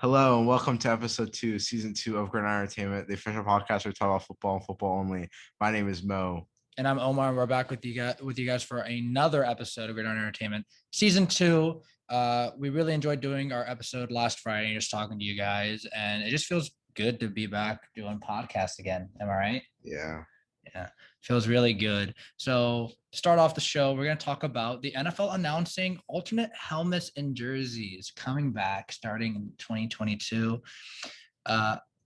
Hello and welcome to episode 2, season 2 of Gridiron Entertainment, the official podcast where we talk about football and football only. My name is Mo. And I'm Omar, and we're back with you guys for another episode of Gridiron Entertainment, season 2. We really enjoyed doing our episode last Friday, just talking to you guys, and it just feels good to be back doing podcasts again. Am I right? Yeah. Yeah, feels really good. So to start off the show, we're going to talk about the NFL announcing alternate helmets and jerseys coming back starting in 2022.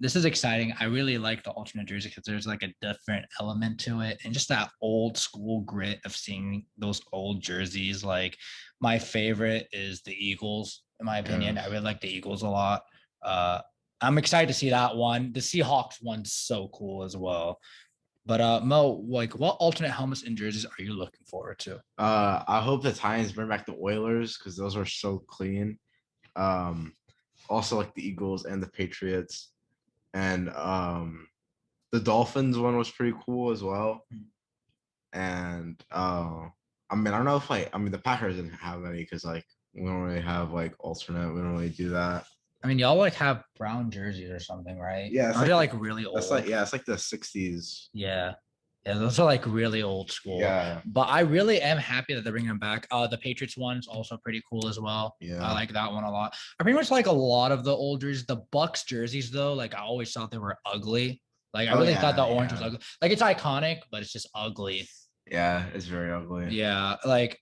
This is exciting. I really like the alternate jersey because there's like a different element to it and just that old school grit of seeing those old jerseys. Like my favorite is the Eagles, in my opinion. I really like the Eagles a lot. I'm excited to see that one. The Seahawks one's so cool as well. But Mo, like what alternate helmets and jerseys are you looking forward to? I hope the Titans bring back the Oilers because those are so clean. Also like the Eagles and the Patriots. And the Dolphins one was pretty cool as well. And I don't know if the Packers didn't have any because we don't really have alternate. We don't really do that. I mean, y'all like have brown jerseys or something, right? Yeah, it's Aren't they like really old? It's like the 60s. Yeah. Yeah, those are like really old school. Yeah. But I really am happy that they're bringing them back. The Patriots one's also pretty cool as well. Yeah. I like that one a lot. I pretty much like a lot of the old jerseys. The Bucks jerseys, though, like I always thought they were ugly. Like I really thought the orange was ugly. Like it's iconic, but it's just ugly. Yeah, it's very ugly. Yeah,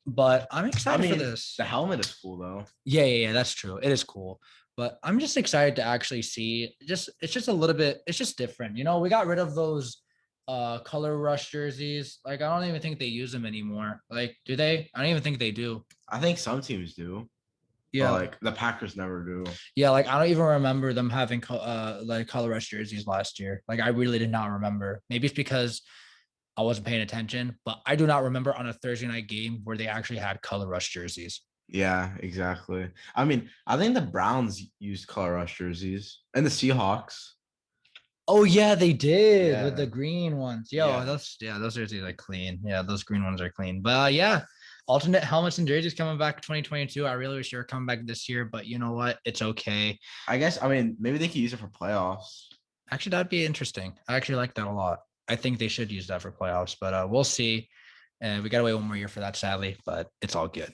but I'm excited for this. The helmet is cool though. Yeah, that's true. It is cool. But I'm just excited to actually see it's just a little bit, it's just different. You know, we got rid of those color rush jerseys. Like I don't even think they use them anymore. Like, do they? I don't even think they do. I think some teams do. Yeah, like the Packers never do. Yeah, like I don't even remember them having like color rush jerseys last year. Like I really did not remember. Maybe it's because I wasn't paying attention, but I do not remember on a Thursday night game where they actually had color rush jerseys. Yeah, exactly. I mean, I think the Browns used color rush jerseys and the Seahawks. Oh yeah, they did with the green ones. Those jerseys are clean. Yeah, those green ones are clean. But yeah, alternate helmets and jerseys coming back 2022. I really wish they were coming back this year, but you know what? It's okay. I guess maybe they could use it for playoffs. Actually, that'd be interesting. I actually like that a lot. I think they should use that for playoffs, but we'll see. And we got to wait one more year for that, sadly, but it's all good.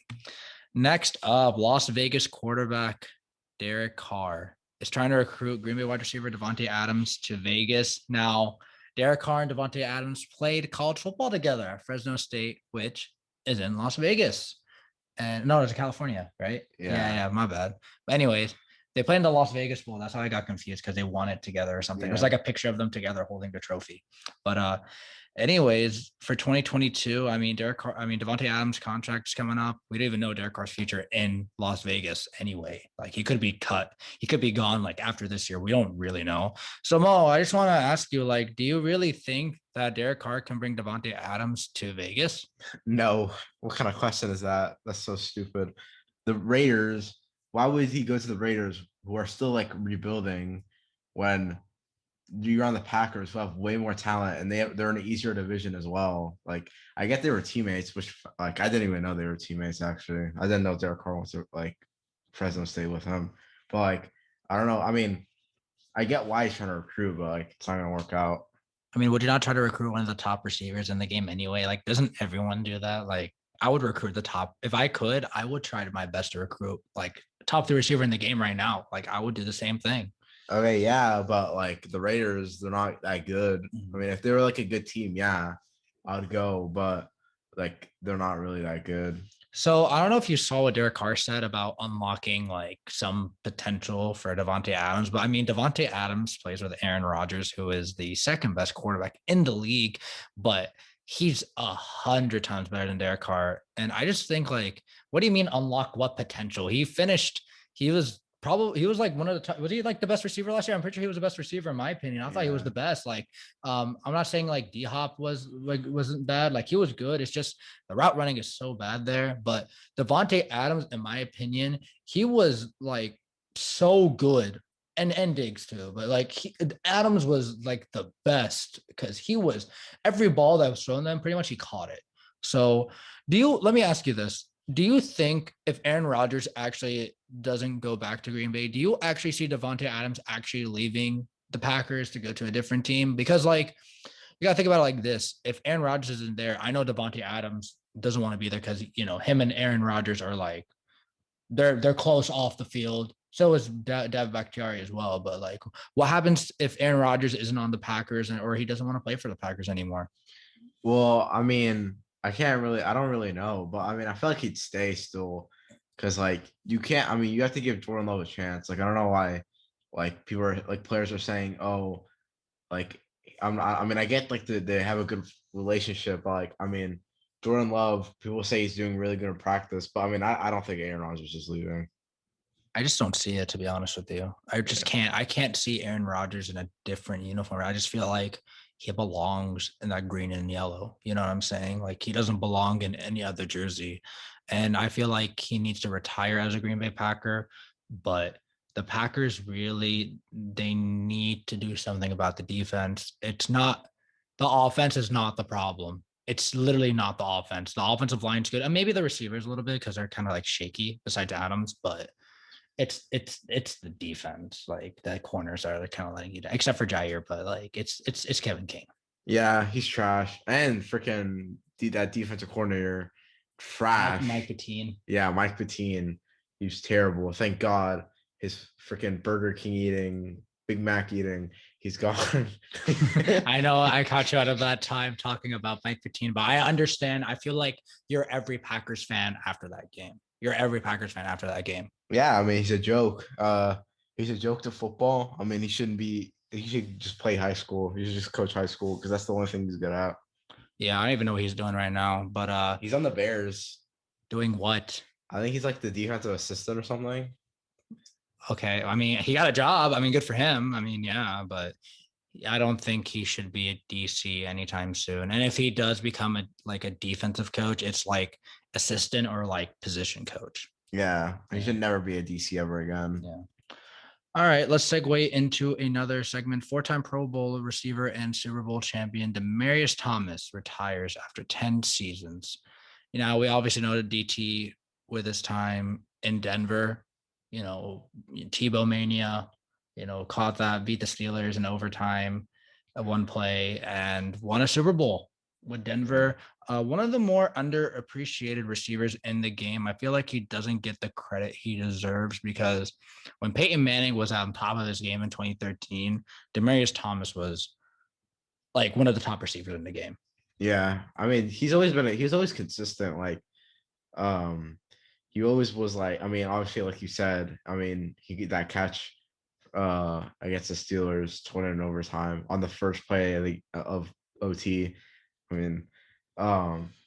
Next up, Las Vegas quarterback Derek Carr is trying to recruit Green Bay wide receiver Davantae Adams to Vegas. Now, Derek Carr and Davantae Adams played college football together at Fresno State, which is in Las Vegas. And no, it's California, right? Yeah, my bad. But anyways, they played in the Las Vegas Bowl. That's how I got confused because they won it together or something. Yeah. There's like a picture of them together holding the trophy. But anyways, for 2022, Davantae Adams' contract is coming up. We don't even know Derek Carr's future in Las Vegas anyway. Like he could be cut. He could be gone like after this year. We don't really know. So Mo, I just want to ask you, like, do you really think that Derek Carr can bring Davantae Adams to Vegas? No. What kind of question is that? That's so stupid. The Raiders, why would he go to the Raiders who are still like rebuilding when you're on the Packers who have way more talent and they're in an easier division as well? Like I get they were teammates, which like I didn't even know they were teammates actually. I didn't know Derek Carr went to like Fresno State with him. But like I don't know. I mean, I get why he's trying to recruit, but like it's not gonna work out. I mean, would you not try to recruit one of the top receivers in the game anyway? Like, doesn't everyone do that? Like, I would recruit the top. If I could, I would try my best to recruit like top 3 receiver in the game right now. Like, I would do the same thing. Okay, yeah, but like the Raiders, they're not that good. I mean, if they were like a good team, yeah, I would go, but like they're not really that good. So I don't know if you saw what Derek Carr said about unlocking like some potential for Davantae Adams, but I mean, Davantae Adams plays with Aaron Rodgers, who is the second best quarterback in the league, but he's 100 times better than Derek Carr. And I just think like, what do you mean unlock what potential? He was like one of the top, was he like the best receiver last year? I'm pretty sure he was the best receiver in my opinion. I thought he was the best. Like, I'm not saying like D-Hop wasn't bad. Like he was good. It's just the route running is so bad there. But Davantae Adams, in my opinion, he was like so good. And Diggs too, but like Adams was like the best because he was every ball that was thrown them pretty much he caught it. So let me ask you this. Do you think if Aaron Rodgers actually doesn't go back to Green Bay, do you actually see Davantae Adams actually leaving the Packers to go to a different team? Because like you gotta think about it like this: if Aaron Rodgers isn't there, I know Davantae Adams doesn't want to be there because him and Aaron Rodgers are like they're close off the field. So is Dav Bakhtiari as well. But like, what happens if Aaron Rodgers isn't on the Packers or he doesn't want to play for the Packers anymore? Well, I mean, I don't really know, but I mean, I feel like he'd stay still because, like, you can't, I mean, you have to give Jordan Love a chance. Like, I don't know why, like, people are, like, players are saying, oh, like, I mean, I get, like, they have a good relationship, but, like, I mean, Jordan Love, people say he's doing really good in practice, but I mean, I don't think Aaron Rodgers is leaving. I just don't see it, to be honest with you. I just Yeah. can't. I can't see Aaron Rodgers in a different uniform. I just feel like he belongs in that green and yellow. You know what I'm saying? Like he doesn't belong in any other jersey. And I feel like he needs to retire as a Green Bay Packer. But the Packers really, they need to do something about the defense. It's not, the offense is not the problem. It's literally not the offense. The offensive line's good. And maybe the receivers a little bit because they're kind of like shaky besides Adams, but it's the defense. Like the corners are kind of letting you down, except for Jair, but like it's Kevin King. Yeah, he's trash. And freaking that defensive coordinator, Mike trash. Patine. Yeah, Mike Patine, he was terrible. Thank God his freaking Burger King eating, Big Mac eating, he's gone. I know I caught you out of that time talking about Mike Patine, but I understand. I feel like you're every Packers fan after that game. You're every Packers fan after that game. Yeah, I mean he's a joke. He's a joke to football. I mean he shouldn't be. He should just play high school. He should just coach high school because that's the only thing he's good at. Yeah, I don't even know what he's doing right now, but He's on the Bears. doing what? I think he's like the defensive assistant or something. Okay, I mean he got a job. I mean, good for him. I mean, yeah, but I don't think he should be a DC anytime soon. And if he does become a defensive coach, it's like assistant or like position coach. Yeah, he Yeah. should never be a DC ever again. Yeah. All right, let's segue into another segment. Four-time Pro Bowl receiver and Super Bowl champion Demaryius Thomas retires after 10 seasons. We obviously know that DT with his time in Denver, Tebow mania, caught that, beat the Steelers in overtime at one play and won a Super Bowl with Denver. One of the more underappreciated receivers in the game. I feel like he doesn't get the credit he deserves because when Peyton Manning was on top of his game in 2013, Demaryius Thomas was like one of the top receivers in the game. Yeah, I mean he's always consistent. Like, um, he always was like. I mean, obviously, like you said, I mean he get that catch against the Steelers, 20 in overtime on the first play of OT. I mean,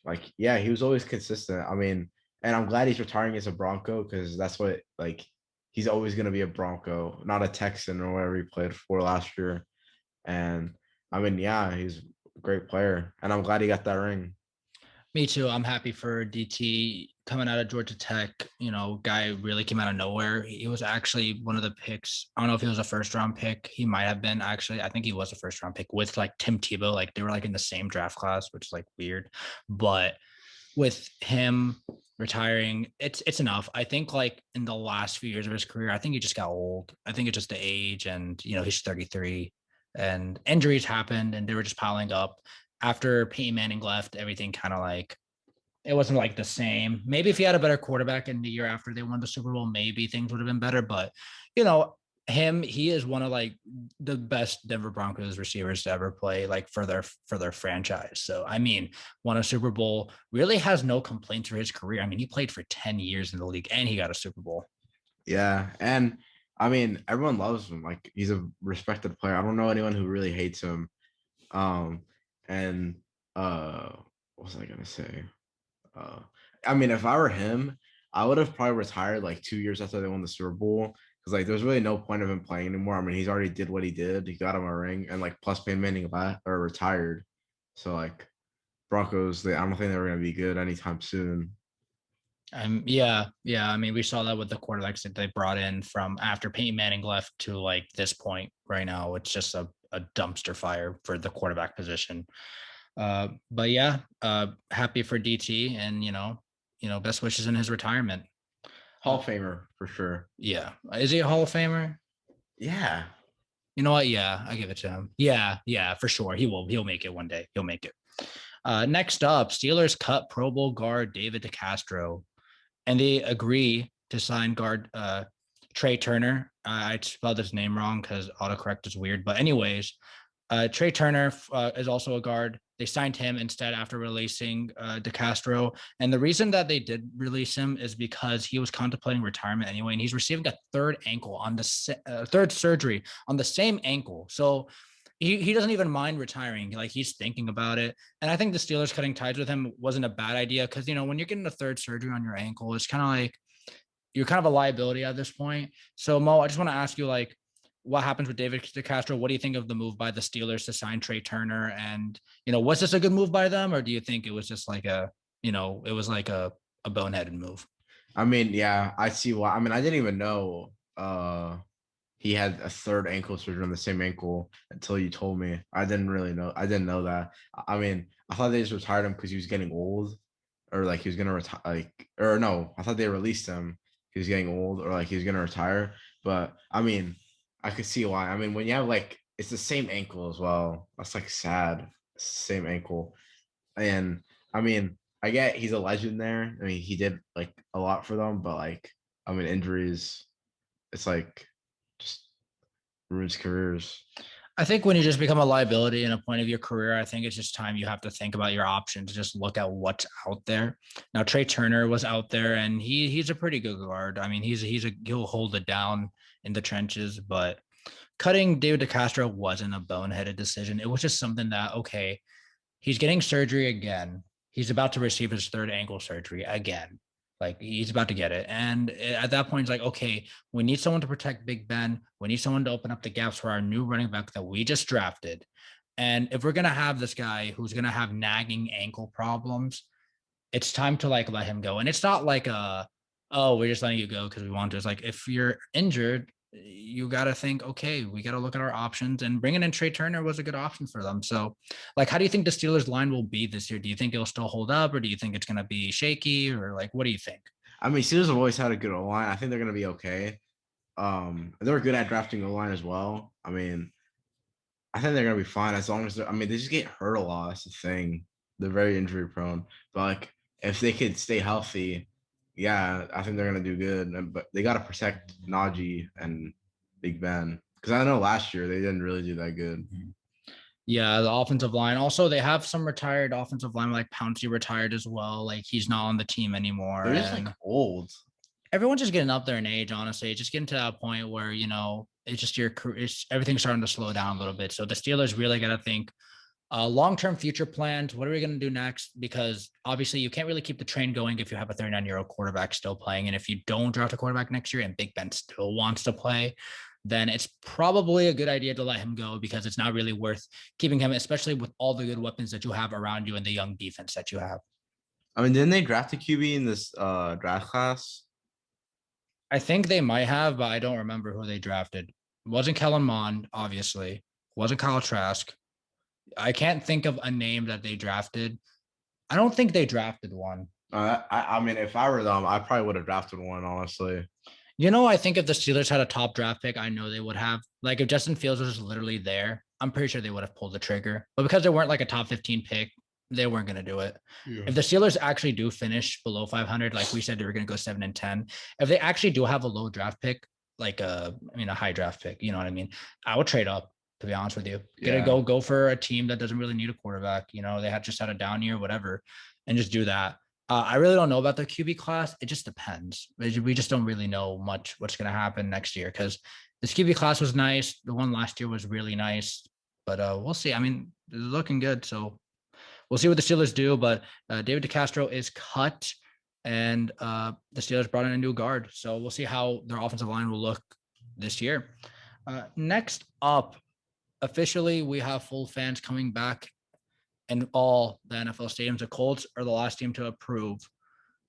like yeah, he was always consistent. I mean, and I'm glad he's retiring as a Bronco because that's what like he's always gonna be a Bronco, not a Texan or whatever he played for last year. And I mean, yeah, he's a great player, and I'm glad he got that ring. Me too. I'm happy for DT coming out of Georgia Tech. Guy really came out of nowhere. He was actually one of the picks. I don't know if he was a first round pick. He might have been actually. I think he was a first round pick with like Tim Tebow. Like they were like in the same draft class, which is like weird. But with him retiring, it's enough. I think like in the last few years of his career, I think he just got old. I think it's just the age, and he's 33, and injuries happened, and they were just piling up. After Peyton Manning left, everything kind of like it wasn't like the same. Maybe if he had a better quarterback in the year after they won the Super Bowl, maybe things would have been better. But you know, he is one of like the best Denver Broncos receivers to ever play, like for their franchise. So I mean, won a Super Bowl, really has no complaints for his career. I mean, he played for 10 years in the league and he got a Super Bowl. Yeah, and I mean, everyone loves him. Like he's a respected player. I don't know anyone who really hates him. Um, and what was I gonna say? Uh, I mean, if I were him, I would have probably retired like 2 years after they won the Super Bowl because like there's really no point of him playing anymore. I mean, he's already did what he did. He got him a ring, and like plus Peyton Manning retired. So like Broncos, I don't think they're gonna be good anytime soon. Yeah. I mean, we saw that with the quarterbacks that they brought in from after Peyton Manning left to like this point right now. It's just a dumpster fire for the quarterback position. But yeah, happy for DT, and best wishes in his retirement. Hall of Famer for sure. Yeah. Is he a Hall of Famer? Yeah. You know what? Yeah, I give it to him. Yeah, for sure. He'll make it one day. He'll make it. Next up, Steelers cut Pro Bowl guard David Decastro, and they agree to sign guard Trai Turner. I spelled his name wrong because autocorrect is weird. But anyways, Trai Turner is also a guard. They signed him instead after releasing Decastro. And the reason that they did release him is because he was contemplating retirement anyway, and he's receiving a third surgery on the same ankle. So he doesn't even mind retiring. Like, he's thinking about it. And I think the Steelers cutting ties with him wasn't a bad idea because, when you're getting a third surgery on your ankle, it's kind of like you're kind of a liability at this point. So, Mo, I just want to ask you, like, what happens with David Decastro? What do you think of the move by the Steelers to sign Trai Turner? And, was this a good move by them? Or do you think it was just like a boneheaded move? I mean, yeah, I see why. I mean, I didn't even know he had a third ankle surgery on the same ankle until you told me. I didn't really know. I didn't know that. I mean, I thought they just retired him because he was getting old, or like he was gonna retire. Or no, I thought they released him. He was getting old, or like he was gonna retire. But I mean, I could see why. I mean, when you have it's the same ankle as well. That's like sad. Same ankle, and I mean, I get he's a legend there. I mean, he did like a lot for them, but I mean, injuries. It's like just ruins careers. I think when you just become a liability in a point of your career, I think it's just time you have to think about your options, just look at what's out there. Now, Trai Turner was out there, and he's a pretty good guard. I mean, he'll hold it down in the trenches, but cutting David Decastro wasn't a boneheaded decision. It was just something that, okay, he's getting surgery again. He's about to receive his third ankle surgery again. Like, he's about to get it. And at that point, it's like, okay, we need someone to protect Big Ben. We need someone to open up the gaps for our new running back that we just drafted. And if we're going to have this guy who's going to have nagging ankle problems, it's time to let him go. And it's not like, we're just letting you go because we want to. It's like, if you're injured, you got to think, okay, we got to look at our options, and bringing in Trai Turner was a good option for them. So, how do you think the Steelers line will be this year? Do you think it'll still hold up, or do you think it's going to be shaky, or what do you think? I mean, Steelers have always had a good O-line. I think they're going to be okay. They're good at drafting O-line as well. I mean, I think they're going to be fine as long as they just get hurt a lot. That's the thing. They're very injury prone. But if they could stay healthy, yeah, I think they're going to do good. But they got to protect Najee and Big Ben, because I know last year they didn't really do that good. Yeah, the offensive line. Also, they have some retired offensive line, like Pouncey retired as well. Like, he's not on the team anymore. They're just old. Everyone's just getting up there in age, honestly. Just getting to that point where, it's just everything's starting to slow down a little bit. So the Steelers really got to think long-term future plans. What are we going to do next? Because obviously you can't really keep the train going if you have a 39-year-old quarterback still playing. And if you don't draft a quarterback next year and Big Ben still wants to play, then it's probably a good idea to let him go, because it's not really worth keeping him, especially with all the good weapons that you have around you and the young defense that you have. I mean, didn't they draft a QB in this draft class? I think they might have, but I don't remember who they drafted. It wasn't Kellen Mond, obviously. It wasn't Kyle Trask. I can't think of a name that they drafted. I don't think they drafted one. I mean, if I were them, I probably would have drafted one, honestly. I think if the Steelers had a top draft pick, I know they would have. If Justin Fields was just literally there, I'm pretty sure they would have pulled the trigger. But because they weren't a top 15 pick, they weren't going to do it. Yeah. If the Steelers actually do finish below 500, like we said, they were going to go 7-10. If they actually do have a low draft pick, a high draft pick, you know what I mean? I would trade up, to be honest with you. Go for a team that doesn't really need a quarterback. They had just had a down year, whatever, and just do that. I really don't know about the QB class. It just depends. We just don't really know much what's going to happen next year, because this QB class was nice. The one last year was really nice, but we'll see. I mean, it's looking good. So we'll see what the Steelers do. But David Decastro is cut, and the Steelers brought in a new guard. So we'll see how their offensive line will look this year. Next up, officially, we have full fans coming back in all the NFL stadiums. The Colts are the last team to approve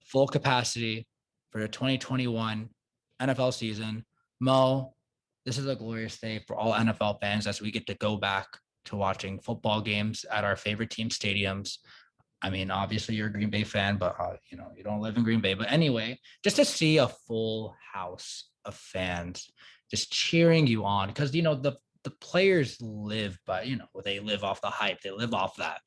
full capacity for the 2021 NFL season. Mo, this is a glorious day for all NFL fans as we get to go back to watching football games at our favorite team stadiums. I mean, obviously you're a Green Bay fan, but you don't live in Green Bay. But anyway, just to see a full house of fans just cheering you on, because the players live by, they live off the hype. They live off that.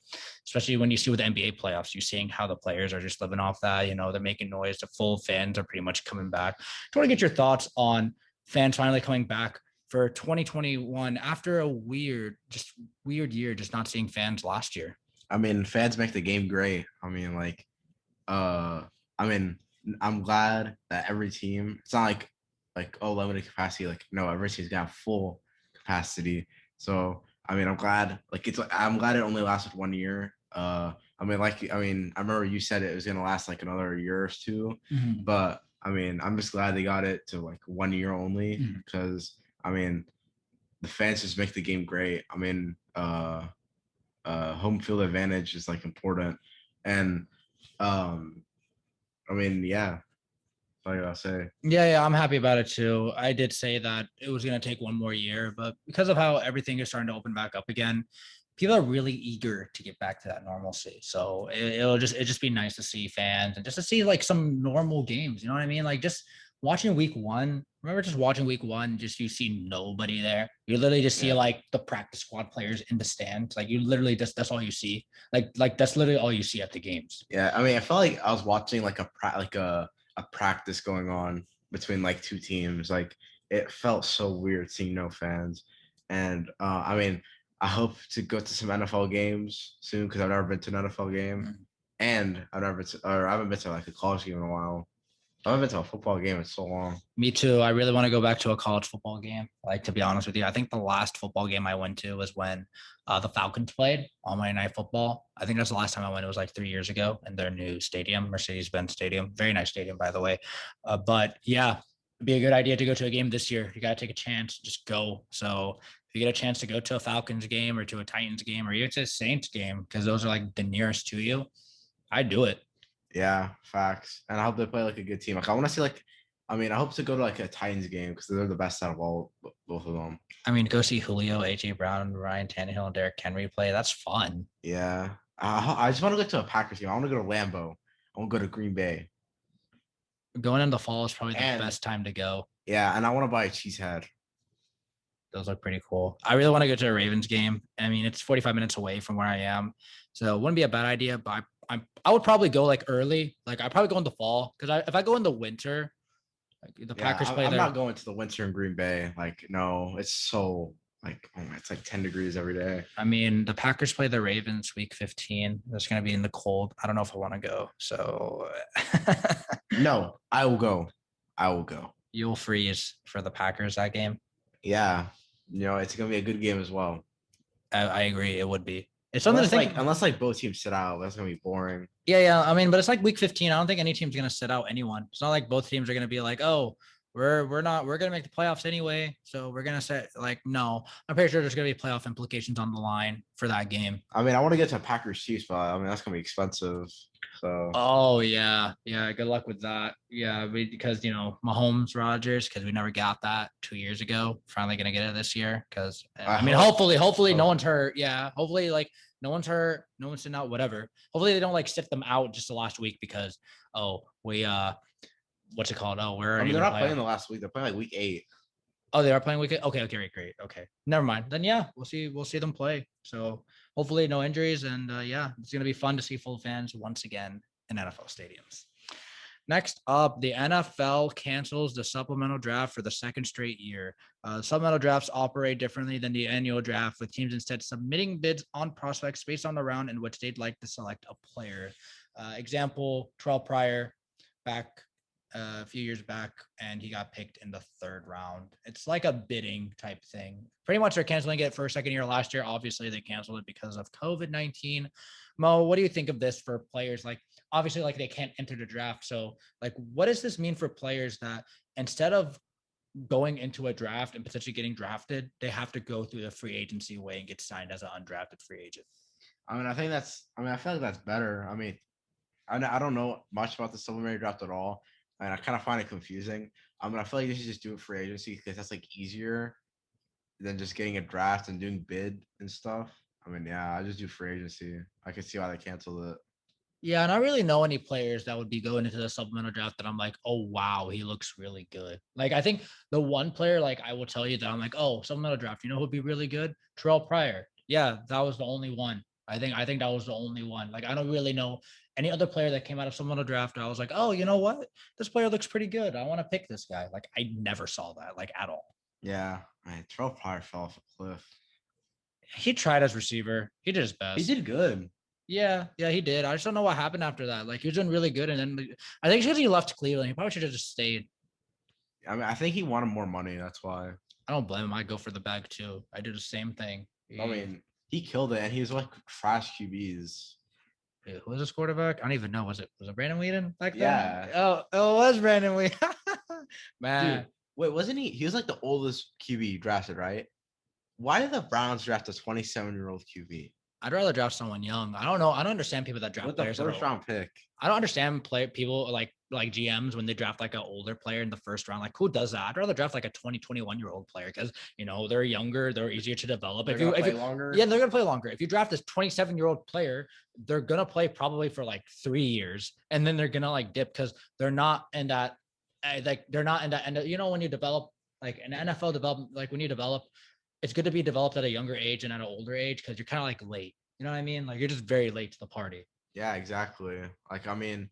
Especially when you see with the NBA playoffs, you're seeing how the players are just living off that. They're making noise. The full fans are pretty much coming back. I want to get your thoughts on fans finally coming back for 2021 after a weird year, just not seeing fans last year. I mean, fans make the game great. I mean, like, I mean, I'm glad that every team. It's not like limited capacity. Like, no, every team's got full capacity. So, I mean, I'm glad it only lasted 1 year. I remember you said it was gonna last like another year or 2, but I mean, I'm just glad they got it to like 1 year only because I mean, the fans just make the game great. I mean, home field advantage is like important, and I mean, yeah, that's all I gotta say. Yeah, I'm happy about it too. I did say that it was going to take 1 more year, but because of how everything is starting to open back up again, people are really eager to get back to that normalcy. So it'll just be nice to see fans and just to see like some normal games. You know what I mean? Like just watching week one. Remember just watching week one, just you see nobody there. You literally just see like the practice squad players in the stands. Like you literally that's all you see. Like that's literally all you see at the games. Yeah, I mean, I felt like I was watching like a practice going on between like two teams. Like it felt so weird seeing no fans. And I mean, I hope to go to some NFL games soon because I've never been to an NFL game, and I haven't been to like a college game in a while. I haven't been to a football game in so long. Me too. I really want to go back to a college football game. Like, to be honest with you, I think the last football game I went to was when the Falcons played on Monday Night Football. I think that's the last time I went. It was like 3 years ago in their new stadium, Mercedes-Benz Stadium. Very nice stadium, by the way. But yeah, it'd be a good idea to go to a game this year. You got to take a chance, just go. So if you get a chance to go to a Falcons game or to a Titans game or even to a Saints game, because those are like the nearest to you, I'd do it. Yeah, facts. And I hope they play like a good team. Like I want to see I hope to go to like a Titans game because they're the best out of both of them. I mean, go see Julio, AJ Brown, Ryan Tannehill, and Derrick Henry play. That's fun. Yeah, I just want to go to a Packers game. I want to go to Lambeau. I want to go to Green Bay. Going in the fall is probably the best time to go. Yeah, and I want to buy a cheese head. Those look pretty cool. I really want to go to a Ravens game. I mean, it's 45 minutes away from where I am, so it wouldn't be a bad idea. But I would probably go like early. Like I'd probably go in the fall because if I go in the winter, like the Packers play. I'm not going to the winter in Green Bay. Like no, it's so like it's like 10 degrees every day. I mean, the Packers play the Ravens week 15. That's going to be in the cold. I don't know if I want to go. So no, I will go. I will go. You'll freeze for the Packers that game. Yeah, it's gonna be a good game as well. I agree. It would be. It's something to think. Unless like both teams sit out, that's gonna be boring. Yeah. I mean, but it's like week 15. I don't think any team's gonna sit out anyone. It's not like both teams are gonna be like, oh, we're gonna make the playoffs anyway, so we're gonna set like no. I'm pretty sure there's gonna be playoff implications on the line for that game. I mean, I want to get to Packers Chiefs, but I mean that's gonna be expensive. So. Oh yeah. Good luck with that. Yeah, because Mahomes, Rodgers, because we never got that 2 years ago. Finally gonna get it this year because I mean, hopefully no one's hurt. Yeah, hopefully like no one's hurt, no one's sitting out, whatever. Hopefully they don't like sit them out just the last week because we what's it called? Oh, we're they're not playing the last week. They're playing like week 8. Oh, they are playing week 8? Okay, great. Okay. Never mind. Then yeah, we'll see them play. So hopefully no injuries. And yeah, it's gonna be fun to see full fans once again in NFL stadiums. Next up, the NFL cancels the supplemental draft for the second straight year. Supplemental drafts operate differently than the annual draft, with teams instead submitting bids on prospects based on the round in which they'd like to select a player. Example, Terrell Pryor back a few years back, and he got picked in the 3rd round. It's like a bidding type thing. Pretty much they're canceling it for a second year last year. Obviously, they canceled it because of COVID-19. Mo, what do you think of this for players? Like, obviously, like they can't enter the draft. So, like, what does this mean for players that instead of going into a draft and potentially getting drafted, they have to go through the free agency way and get signed as an undrafted free agent? I mean, I feel like that's better. I mean, I don't know much about the supplementary draft at all, and I kind of find it confusing. I mean, I feel like they should just do it free agency because that's like easier than just getting a draft and doing bid and stuff. I mean, yeah, I just do free agency. I can see why they canceled it. Yeah, and I really know any players that would be going into the supplemental draft that I'm like, oh wow, he looks really good. Like I think the one player, like I will tell you that I'm like, oh, supplemental draft, you know who would be really good? Terrell Pryor. Yeah, that was the only one. I think that was the only one. Like I don't really know any other player that came out of supplemental draft. I was like, oh, you know what? This player looks pretty good. I want to pick this guy. Like I never saw that like at all. Yeah, man, Terrell Pryor fell off a cliff. He tried as receiver. He did his He best. did good. Yeah, he did. I just don't know what happened after that. Like he was doing really good, and then I think because he left Cleveland, he probably should have just stayed. I mean, I think he wanted more money. That's why. I don't blame him. I go for the bag too. I did the same thing. I mean, he killed it, and he was like trash QBs. Who was his quarterback? I don't even know. Was it Brandon Weeden back then? Yeah. Oh, it was Brandon Weeden. Man, Dude, wait, wasn't he? He was like the oldest QB drafted, right? Why did the Browns draft a 27-year-old QB I'd rather draft someone young. I don't know. I don't understand people that draft with the players. first round pick? I don't understand people like GMs when they draft like an older player in the first round. Like who does that? I'd rather draft like a 20, 21-year-old player because they're younger, they're easier to develop. They're gonna play longer. Yeah, they're gonna play longer. If you draft this 27-year-old player, they're gonna play probably for like 3 years, and then they're gonna like dip because they're not in that they're not in that. And when you develop like an NFL development, like when you develop, it's good to be developed at a younger age and at an older age because you're kind of like late. You know what I mean? Like you're just very late to the party. Yeah, exactly. Like, I mean,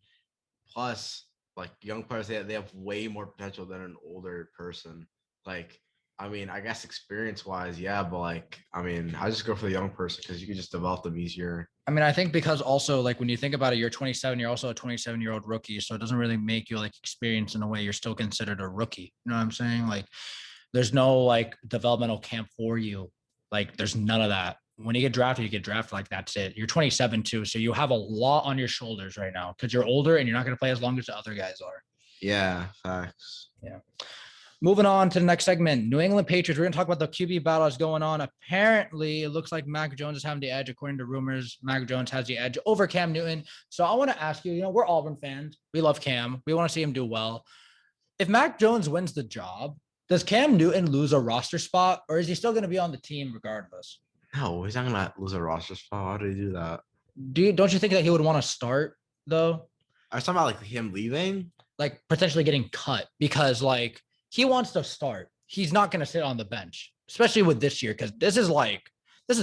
plus, like young players, they have way more potential than an older person. Like, I mean, I guess experience wise, yeah, but like, I mean, I just go for the young person because you can just develop them easier. I mean, I think because also like when you think about it, you're 27, you're also a 27-year-old rookie. So it doesn't really make you like experience in a way you're still considered a rookie. You know what I'm saying? Like there's no like developmental camp for you. Like there's none of that. When you get drafted like that's it. You're 27 too. So you have a lot on your shoulders right now because you're older and you're not going to play as long as the other guys are. Yeah, facts. Yeah. Moving on to the next segment, New England Patriots. We're going to talk about the QB battle that's going on. Apparently, it looks like Mac Jones is having the edge. According to rumors, Mac Jones has the edge over Cam Newton. So I want to ask you, we're Auburn fans. We love Cam. We want to see him do well. If Mac Jones wins the job, does Cam Newton lose a roster spot or is he still going to be on the team regardless? No, he's not going to lose a roster spot. Why did he do that? Don't you think that he would want to start, though? I was talking about like him leaving? Like potentially getting cut because like he wants to start. He's not going to sit on the bench, especially with this year, because this is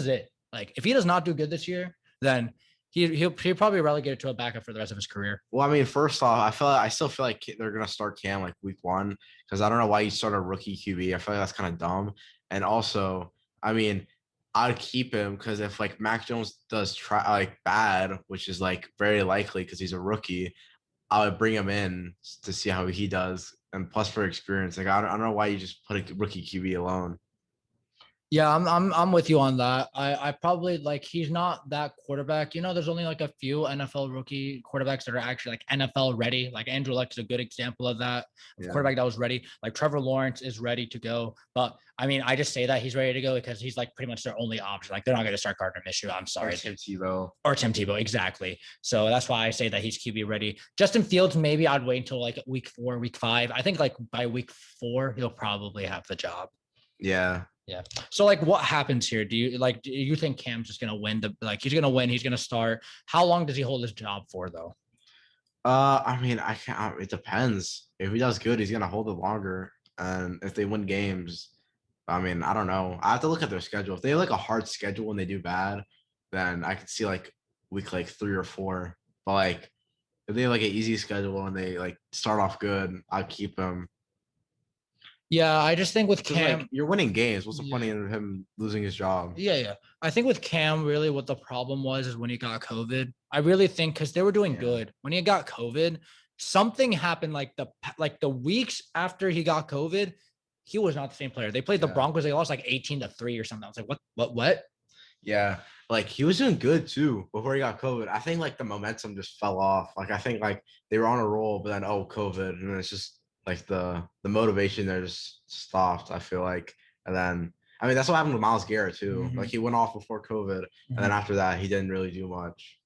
it. Like if he does not do good this year, then he'll probably relegate it to a backup for the rest of his career. Well, I mean, first off, I still feel like they're gonna start Cam like week 1 because I don't know why you start a rookie QB. I feel like that's kind of dumb. And also, I mean, I'd keep him because if like Mac Jones does try like bad, which is like very likely because he's a rookie, I would bring him in to see how he does. And plus for experience, like I don't know why you just put a rookie QB alone. Yeah, I'm with you on that. I probably like he's not that quarterback. There's only like a few NFL rookie quarterbacks that are actually like NFL ready. Like Andrew Luck is a good example of that. Quarterback that was ready. Like Trevor Lawrence is ready to go. But I mean, I just say that he's ready to go because he's like pretty much their only option. Like they're not going to start Gardner Minshew. I'm sorry. Or Tim Tebow, exactly. So that's why I say that he's QB ready. Justin Fields, maybe I'd wait until like week 4, week 5. I think like by week 4, he'll probably have the job. Yeah. Yeah. So like what happens here? Do you think Cam's just gonna win he's gonna win, he's gonna start? How long does he hold his job for though? I mean, I can't it depends. If he does good, he's gonna hold it longer. And if they win games, I mean, I don't know. I have to look at their schedule. If they have like a hard schedule and they do bad, then I could see like week like 3 or 4. But like if they have like an easy schedule and they like start off good, I'd keep them. Yeah, I just think with Cam, like, you're winning games. What's the point of him losing his job? Yeah. I think with Cam, really what the problem was is when he got COVID. I really think because they were doing good. When he got COVID, something happened like the weeks after he got COVID, he was not the same player. They played the Broncos. They lost like 18-3 or something. I was like, what? Yeah. Like he was doing good too before he got COVID. I think like the momentum just fell off. Like I think like they were on a roll, but then COVID, and then it's just like the motivation there just stopped, I feel like. And then I mean that's what happened with Myles Garrett too. Mm-hmm. Like he went off before COVID, and then after that he didn't really do much.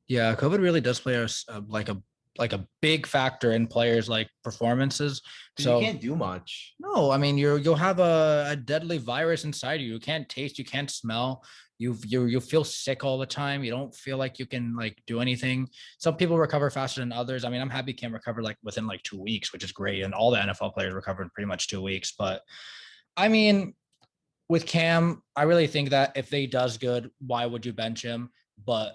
Yeah, COVID really does play like a big factor in players like performances. So you can't do much. No, I mean you'll have a deadly virus inside you. You can't taste, you can't smell. You feel sick all the time. You don't feel like you can like do anything. Some people recover faster than others. I mean, I'm happy Cam recovered like within like 2 weeks, which is great, and all the NFL players recovered in pretty much 2 weeks. But I mean, with Cam, I really think that if they does good, why would you bench him? But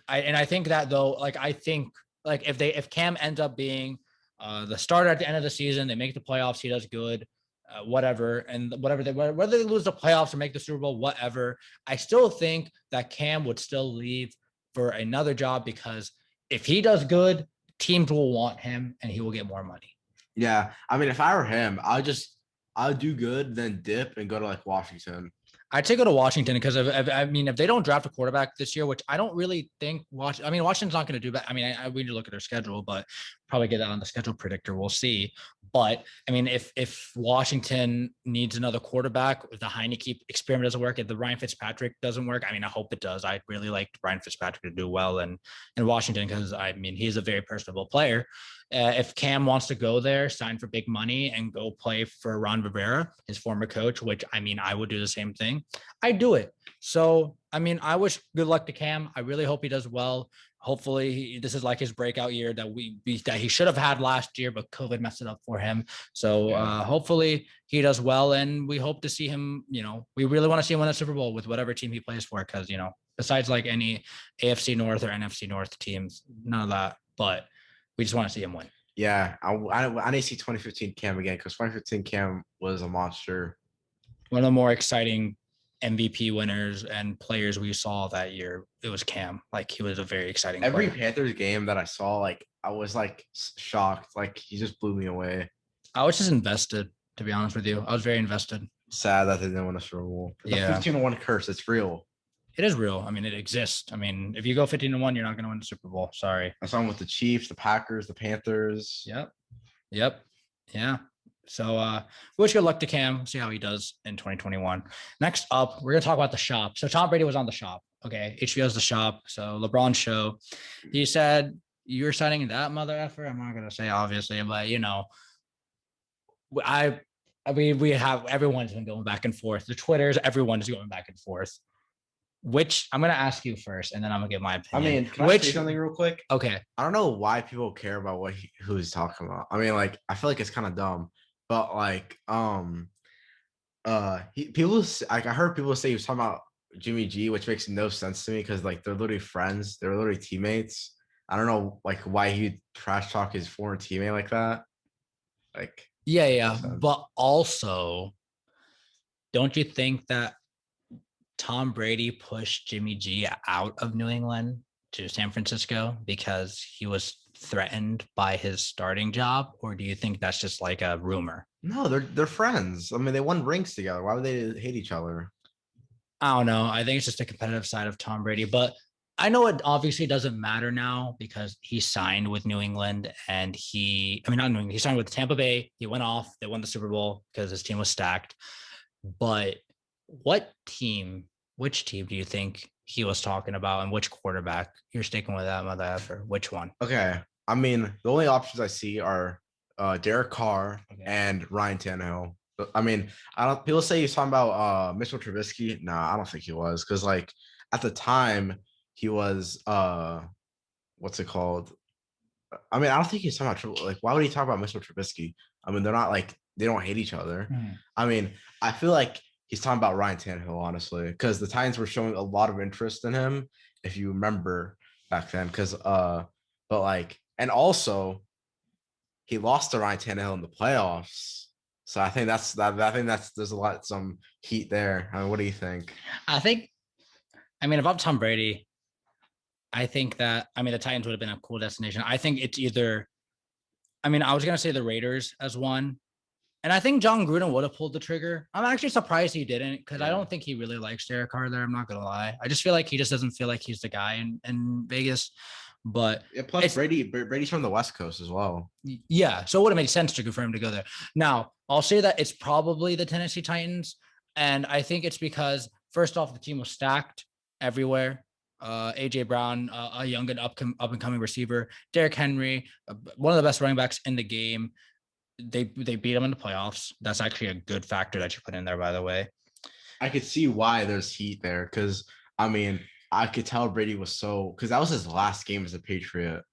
I think that though, like I think like if Cam ends up being the starter at the end of the season, they make the playoffs, he does good, whatever, and whether they lose the playoffs or make the Super Bowl, whatever. I still think that Cam would still leave for another job because if he does good, teams will want him and he will get more money. Yeah, I mean, if I were him, I'll do good, then dip and go to like Washington. I'd say go to Washington because if they don't draft a quarterback this year, which I don't really think Washington's not going to do bad. I mean, we need to look at their schedule, but probably get that on the schedule predictor. We'll see. But I mean, if Washington needs another quarterback, if the Heineke experiment doesn't work, if the Ryan Fitzpatrick doesn't work, I mean, I hope it does. I'd really like Ryan Fitzpatrick to do well in Washington because I mean, he's a very personable player. If Cam wants to go there, sign for big money and go play for Ron Rivera, his former coach, which I mean, I would do the same thing. I do it. So, I mean, I wish good luck to Cam. I really hope he does well. Hopefully this is like his breakout year that he should have had last year, but COVID messed it up for him. So hopefully he does well. And we hope to see him, we really want to see him win a Super Bowl with whatever team he plays for. Cause besides like any AFC North or NFC North teams, none of that, but we just want to see him win. Yeah. I need to see 2015 Cam again because 2015 Cam was a monster. One of the more exciting MVP winners and players we saw that year, it was Cam. Like he was a very exciting Every player. Panthers game that I saw, like I was like shocked. Like he just blew me away. I was just invested, to be honest with you. I was very invested. Sad that they didn't win a Super Bowl. The 15-1 curse, it's real. It is real. I mean, it exists. I mean, if you go 15-1, you're not going to win the Super Bowl. Sorry. I saw him with the Chiefs, the Packers, the Panthers. Yep. Yeah. So wish good luck to Cam. See how he does in 2021. Next up, we're going to talk about The Shop. So Tom Brady was on The Shop. Okay. HBO's The Shop. So LeBron's show. He said, you're signing that mother effer. I'm not going to say obviously, but we have, everyone's been going back and forth. The Twitters, everyone's going back and forth. Which I'm going to ask you first, and then I'm going to give my opinion. I mean, can I say something real quick? Okay. I don't know why people care about who he's talking about. I mean, like, I feel like it's kind of dumb. But like, people like I heard people say he was talking about Jimmy G, which makes no sense to me because like they're literally friends, they're literally teammates. I don't know like why he'd trash talk his former teammate like that. Like, yeah, but also, don't you think that Tom Brady pushed Jimmy G out of New England to San Francisco because he was threatened by his starting job, or do you think that's just like a rumor? No, they're friends. I mean, they won rings together. Why would they hate each other? I don't know. I think it's just a competitive side of Tom Brady, but I know it obviously doesn't matter now because he signed with New England and not New England, he signed with Tampa Bay. He went off, they won the Super Bowl because his team was stacked. But which team do you think he was talking about and which quarterback? You're sticking with that mother effer. Which one? Okay. I mean, the only options I see are Derek Carr and Ryan Tannehill. I mean, people say he's talking about Mitchell Trubisky. No, I don't think he was because like at the time he was what's it called? I mean, I don't think he's talking about why would he talk about Mitchell Trubisky? I mean, they're not like they don't hate each other. I mean, I feel like he's talking about Ryan Tannehill, honestly, because the Titans were showing a lot of interest in him, if you remember back then. Because but like, and also he lost to Ryan Tannehill in the playoffs. So I think there's some heat there. I mean, what do you think? If I'm Tom Brady, I think that the Titans would have been a cool destination. I think it's either, I was gonna say the Raiders as one. And I think John Gruden would have pulled the trigger. I'm actually surprised he didn't because I don't think he really likes Derek Carr there. I'm not going to lie. I just feel like he just doesn't feel like he's the guy in Vegas. But plus Brady's from the West Coast as well. Yeah. So it would have made sense for him to go there. Now, I'll say that it's probably the Tennessee Titans. And I think it's because, first off, the team was stacked everywhere. AJ Brown, a young and up and coming receiver. Derrick Henry, one of the best running backs in the game. They beat him in the playoffs. That's actually a good factor that you put in there, by the way. I could see why there's heat there because I mean I could tell Brady was because that was his last game as a Patriot.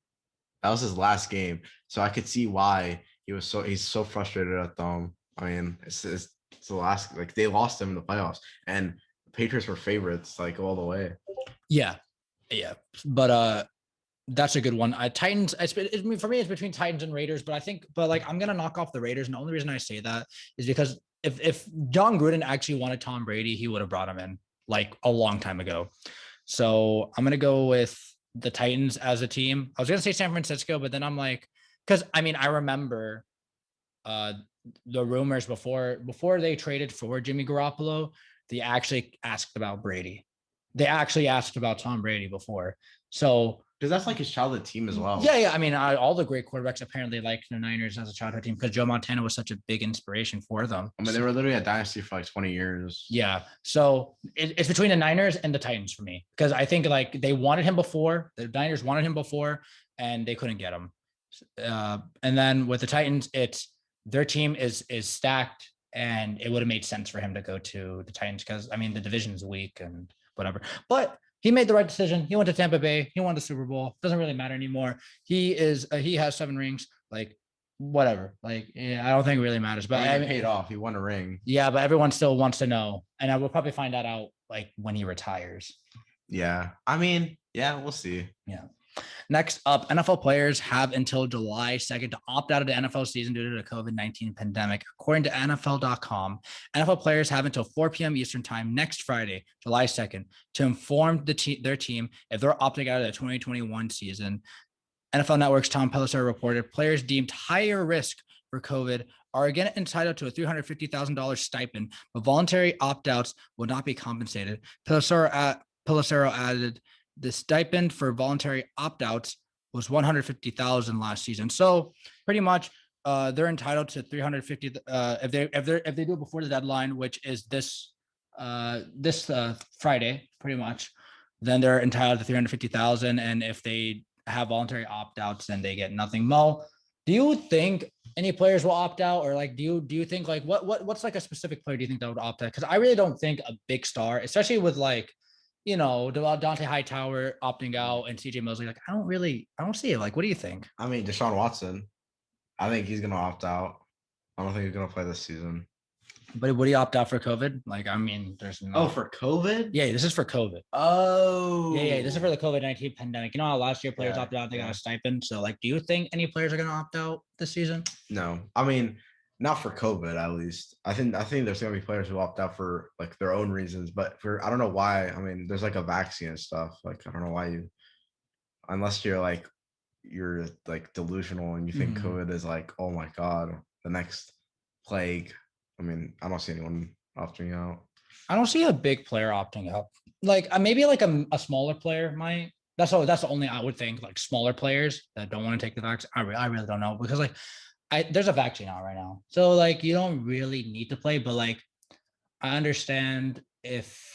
That was his last game, so I could see why he's so frustrated at them. I mean, it's the last like they lost him in the playoffs, and the Patriots were favorites like all the way. Yeah, but that's a good one. Titans. For me, it's between Titans and Raiders, but I'm gonna knock off the Raiders, and the only reason I say that is because if John Gruden actually wanted Tom Brady, he would have brought him in like a long time ago. So I'm gonna go with the Titans as a team. I was gonna say San Francisco, but then I'm like, because I remember the rumors before they traded for Jimmy Garoppolo, they actually asked about Brady. They actually asked about Tom Brady before. So because that's like his childhood team as well. Yeah. I mean, all the great quarterbacks apparently liked the Niners as a childhood team because Joe Montana was such a big inspiration for them. I mean, they were literally a dynasty for like 20 years. Yeah. So it's between the Niners and the Titans for me because I think like they wanted him before. The Niners wanted him before, and they couldn't get him. And then with the Titans, their team is stacked, and it would have made sense for him to go to the Titans because I mean the division's weak and whatever. But he made the right decision. He went to Tampa Bay. He won the Super Bowl. Doesn't really matter anymore. He has 7 rings. Like whatever. Like I don't think it really matters. But I mean, paid off. He won a ring. Yeah, but everyone still wants to know, and I will probably find that out like when he retires. Yeah, I mean, yeah, we'll see. Yeah. Next up, NFL players have until July 2nd to opt out of the NFL season due to the COVID-19 pandemic. According to NFL.com, NFL players have until 4 p.m. Eastern time next Friday, July 2nd, to inform their team if they're opting out of the 2021 season. NFL Network's Tom Pelissero reported players deemed higher risk for COVID are again entitled to a $350,000 stipend, but voluntary opt-outs will not be compensated. Pelissero added, the stipend for voluntary opt-outs was $150,000 last season. So pretty much they're entitled to $350,000 if they do it before the deadline, which is this Friday, pretty much. Then they're entitled to $350,000, and if they have voluntary opt-outs, then they get nothing. Mo, do you think any players will opt out, or like do you think like what's like a specific player do you think that would opt out? Because I really don't think a big star, especially with like Dante Hightower opting out and CJ Mosley, like I don't see it. Like, what do you think? I mean, Deshaun Watson, I think he's gonna opt out. I don't think he's gonna play this season. But would he opt out for COVID? Like, I mean, there's no. Oh, for COVID? Yeah, this is for COVID. Oh. Yeah, this is for the COVID-19 pandemic. You know how last year players opted out, they got a stipend. So, like, do you think any players are gonna opt out this season? No, I mean, not for COVID, at least. I think there's gonna be players who opt out for like their own reasons, but I don't know why. I mean, there's like a vaccine and stuff. Like, I don't know why unless you're like delusional and you think COVID is like, oh my God, the next plague. I mean, I don't see anyone opting out. I don't see a big player opting out. Like maybe like a smaller player might. That's the only I would think, like smaller players that don't want to take the vaccine. I really don't know because like there's a vaccine out right now. So like you don't really need to play, but like I understand if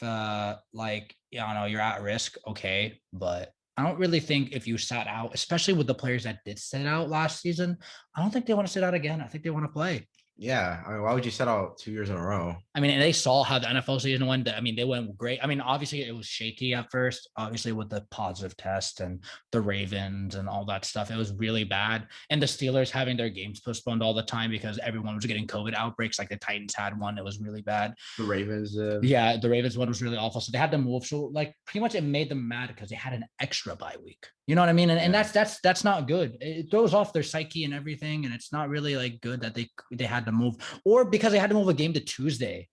like you're at risk, okay, but I don't really think if you sat out, especially with the players that did sit out last season, I don't think they want to sit out again. I think they want to play. Yeah, I mean, why would you set out 2 years in a row? I mean, and they saw how the NFL season went. I mean, they went great. I mean, obviously it was shaky at first, obviously with the positive test and the Ravens and all that stuff. It was really bad. And the Steelers having their games postponed all the time because everyone was getting COVID outbreaks. Like the Titans had one. It was really bad. The Ravens. Yeah, the Ravens one was really awful. So they had to move. So like pretty much it made them mad because they had an extra bye week. You know what I mean? And that's not good. It throws off their psyche and everything. And it's not really like good that they had to move, or because they had to move a game to Tuesday.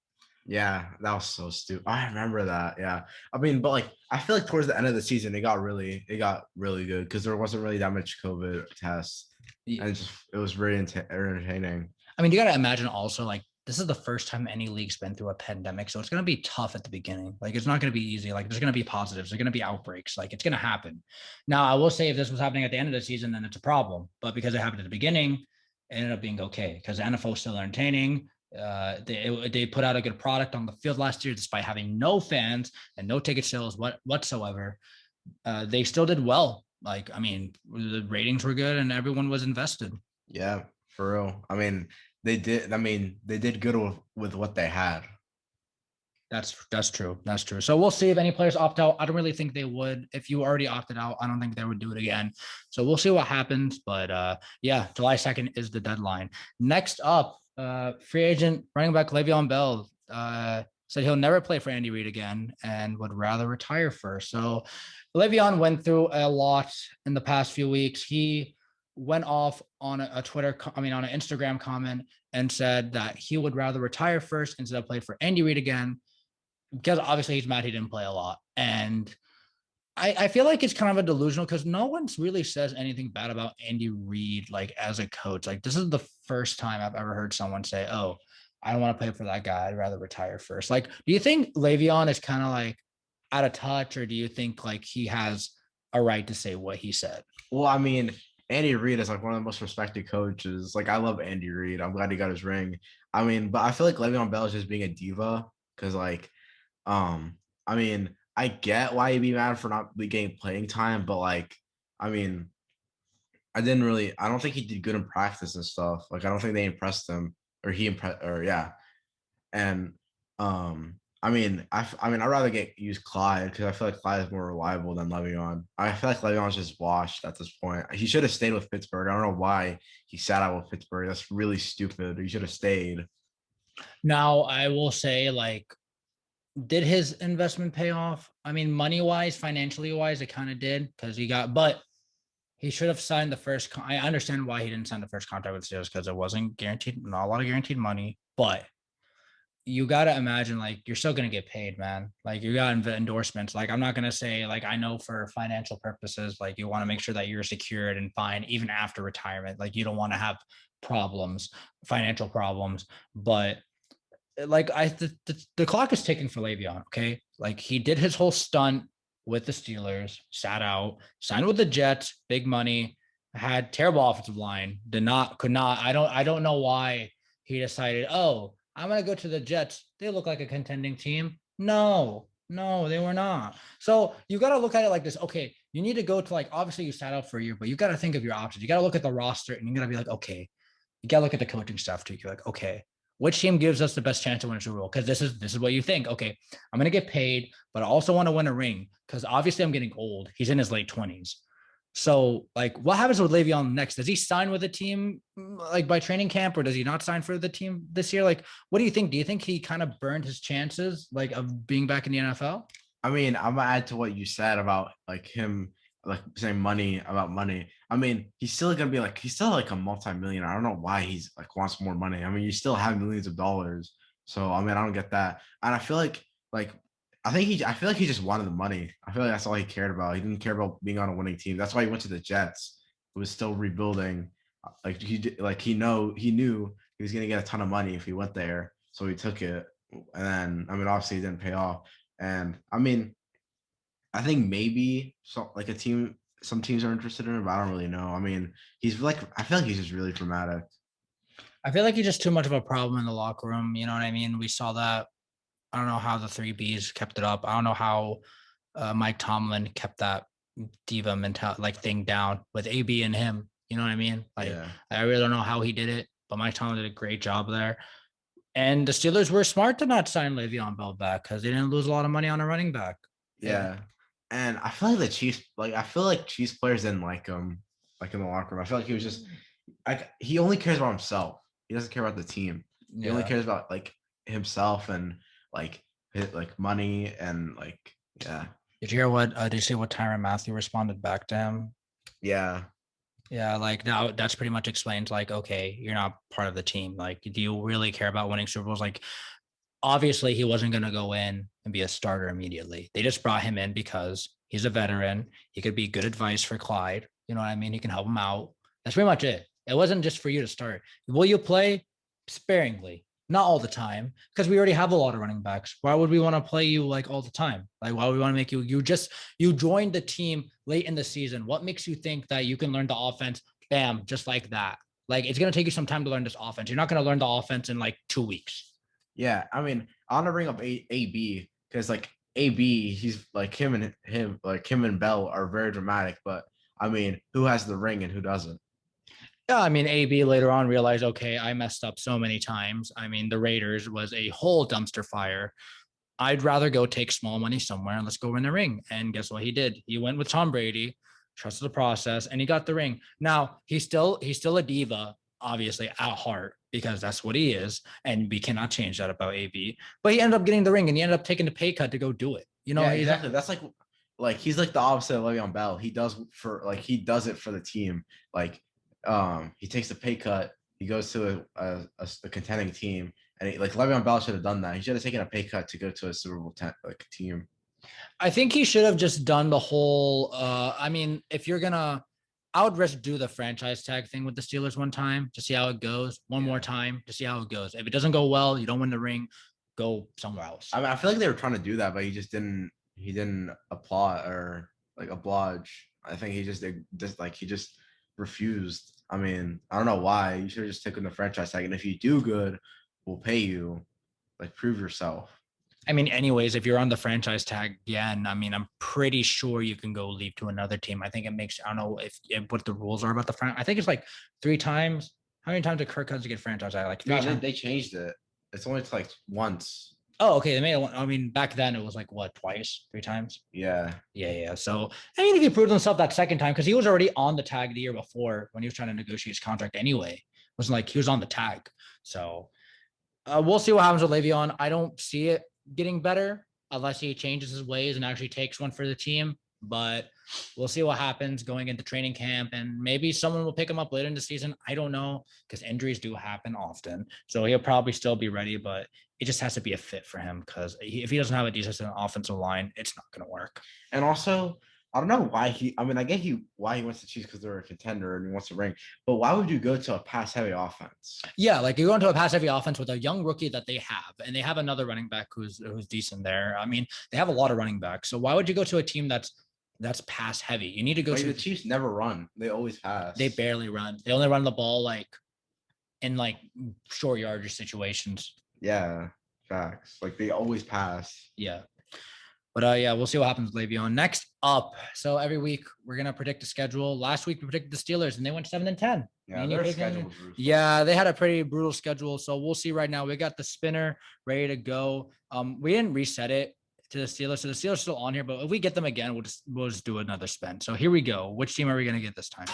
Yeah, that was so stupid. I remember that. Yeah, I mean, but like I feel like towards the end of the season, it got really good because there wasn't really that much COVID tests, and it was very entertaining. I mean, you got to imagine also like this is the first time any league's been through a pandemic, so it's going to be tough at the beginning. Like it's not going to be easy. Like there's going to be positives, there's going to be outbreaks. Like it's going to happen. Now, I will say if this was happening at the end of the season, then it's a problem. But because it happened at the beginning, it ended up being okay because the NFL is still entertaining. They put out a good product on the field last year despite having no fans and no ticket sales whatsoever. they still did well. Like, I mean, the ratings were good and everyone was invested. Yeah, for real. I mean, they did. I mean, they did good with what they had. That's true. That's true. So we'll see if any players opt out. I don't really think they would. If you already opted out, I don't think they would do it again. So we'll see what happens. But yeah, July 2nd is the deadline. Next up, free agent running back Le'Veon Bell said he'll never play for Andy Reid again and would rather retire first. So Le'Veon went through a lot in the past few weeks. He went off on a Twitter, on an Instagram comment and said that he would rather retire first instead of play for Andy Reid again, because obviously he's mad he didn't play a lot. And I feel like it's kind of a delusional because no one's really says anything bad about Andy Reid, like as a coach. Like this is the first time I've ever heard someone say, oh, I don't want to play for that guy. I'd rather retire first. Like, do you think Le'Veon is kind of like out of touch, or do you think like he has a right to say what he said? Well, I mean, Andy Reid is like one of the most respected coaches. Like I love Andy Reid. I'm glad he got his ring. I mean, but I feel like Le'Veon Bell is just being a diva because like I mean, I get why he'd be mad for not getting playing time, but like, I mean, I don't think he did good in practice and stuff. Like, I don't think they impressed him or he impressed, or yeah. And, I mean, I'd rather use Clyde because I feel like Clyde is more reliable than Le'Veon. I feel like Le'Veon's just washed at this point. He should have stayed with Pittsburgh. I don't know why he sat out with Pittsburgh. That's really stupid. He should have stayed. Now, I will say, like, did his investment pay off? I mean, money wise, financially wise, it kind of did because but he should have signed the first. I understand why he didn't sign the first contract with the Steelers because it wasn't guaranteed, not a lot of guaranteed money. But you got to imagine, like, you're still going to get paid, man. Like, you got endorsements. Like, I'm not going to say, like, I know for financial purposes, like, you want to make sure that you're secured and fine even after retirement. Like, you don't want to have problems, financial problems. But like the clock is ticking for Le'Veon. Okay, like he did his whole stunt with the Steelers, sat out, signed with the Jets, big money, had terrible offensive line, could not. I don't know why he decided, oh, I'm gonna go to the Jets. They look like a contending team. No, they were not. So you got to look at it like this. Okay, you need to go to, like, obviously you sat out for a year, but you got to think of your options. You got to look at the roster and you got to be like, okay, you got to look at the coaching staff too. You're like, okay, which team gives us the best chance to win a Super Bowl? Because this is what you think. Okay, I'm gonna get paid, but I also want to win a ring because obviously I'm getting old. He's in his late 20s. So, like, what happens with Le'Veon next? Does he sign with a team like by training camp, or does he not sign for the team this year? Like, what do you think? Do you think he kind of burned his chances, like, of being back in the NFL? I mean, I'm gonna add to what you said about like him, like saying money about money. I mean, he's still like a multi-millionaire. I don't know why he's like wants more money. I mean, you still have millions of dollars. So I mean, I don't get that. And I feel like I feel like he just wanted the money. I feel like that's all he cared about. He didn't care about being on a winning team. That's why he went to the Jets. Who was still rebuilding. He knew he was gonna get a ton of money if he went there. So he took it. And then I mean, obviously it didn't pay off. And I mean, I think maybe some teams are interested in him, but I don't really know. I mean, I feel like he's just really dramatic. I feel like he's just too much of a problem in the locker room. You know what I mean? We saw that. I don't know how the three Bs kept it up. I don't know how Mike Tomlin kept that diva mentality like thing down with AB and him. You know what I mean? Like, Yeah. I really don't know how he did it, but Mike Tomlin did a great job there. And the Steelers were smart to not sign Le'Veon Bell back because they didn't lose a lot of money on a running back. Yeah. Yeah. And I feel like I feel like Chiefs players didn't like him, like in the locker room. I feel like he was just like he only cares about himself. He doesn't care about the team. He only cares about like himself and like like money and like yeah. Did you hear what? Did you see what Tyrann Mathieu responded back to him? Yeah. Yeah, like now that's pretty much explains, like, okay, you're not part of the team. Like, do you really care about winning Super Bowls? Like, obviously he wasn't going to go in and be a starter immediately. They just brought him in because he's a veteran. He could be good advice for Clyde. You know what I mean? He can help him out. That's pretty much it. It wasn't just for you to start. Will you play sparingly? Not all the time, because we already have a lot of running backs. Why would we want to play you like all the time? Like, why would we want to make you joined the team late in the season? What makes you think that you can learn the offense, bam, just like that? Like, it's going to take you some time to learn this offense. You're not going to learn the offense in like 2 weeks. Yeah. I mean, I want to bring up AB because like AB, he's like him and Bell are very dramatic, but I mean, who has the ring and who doesn't? Yeah, I mean, AB later on realized, okay, I messed up so many times. I mean, the Raiders was a whole dumpster fire. I'd rather go take small money somewhere and let's go win the ring. And guess what he did? He went with Tom Brady, trusted the process, and he got the ring. Now he's still a diva, obviously at heart, because that's what he is, and we cannot change that about AB. But he ended up getting the ring, and he ended up taking the pay cut to go do it. You know, Yeah, exactly. That's like he's like the opposite of Le'Veon Bell. He does it for the team. Like, he takes a pay cut. He goes to a contending team, and like Le'Veon Bell should have done that. He should have taken a pay cut to go to a Super Bowl team. I think he should have just done the whole. I mean, if you're gonna, I would risk do the franchise tag thing with the Steelers one time to see how it goes. One more time to see how it goes. If it doesn't go well, you don't win the ring. Go somewhere else. I mean, I feel like they were trying to do that, but he just didn't. He didn't applaud or like oblige. I think he just refused. I mean, I don't know why. You should have just taken the franchise tag, and if you do good, we'll pay you. Like, prove yourself. I mean, anyways, if you're on the franchise tag again, I mean, I'm pretty sure you can go leave to another team. I think it makes, I don't know if what the rules are about the franchise. I think it's like 3 times. How many times did Kirk Cousins get franchised? Like 3 times. They changed it. It's only like once. Oh, okay. They made it. I mean, back then it was like what, twice, 3 times? Yeah. Yeah. So I mean, if he proved himself that second time, because he was already on the tag the year before when he was trying to negotiate his contract anyway. It wasn't like he was on the tag. So we'll see what happens with Le'Veon. I don't see it getting better unless he changes his ways and actually takes one for the team. But we'll see what happens going into training camp, and maybe someone will pick him up later in the season. I don't know, because injuries do happen often. So he'll probably still be ready, but it just has to be a fit for him, because if he doesn't have a decent offensive line, it's not going to work. And also, I don't know why I mean, I get why he wants to choose because they're a contender and he wants to ring. But why would you go to a pass heavy offense? Yeah, like you're going to a pass heavy offense with a young rookie that they have, and they have another running back who's decent there. I mean, they have a lot of running backs. So why would you go to a team that's pass heavy? You need to go to the Chiefs never run. They always pass. They barely run. They only run the ball like in like short yardage situations. Yeah, facts. Like they always pass. Yeah. But yeah, we'll see what happens with Le'Veon. Next up, so every week we're gonna predict the schedule. Last week we predicted the Steelers and they went 7-10. Yeah, their schedule was yeah, they had a pretty brutal schedule. So we'll see right now. We got the spinner ready to go. We didn't reset it to the Steelers, so the Steelers are still on here. But if we get them again, we'll just do another spin. So here we go. Which team are we gonna get this time?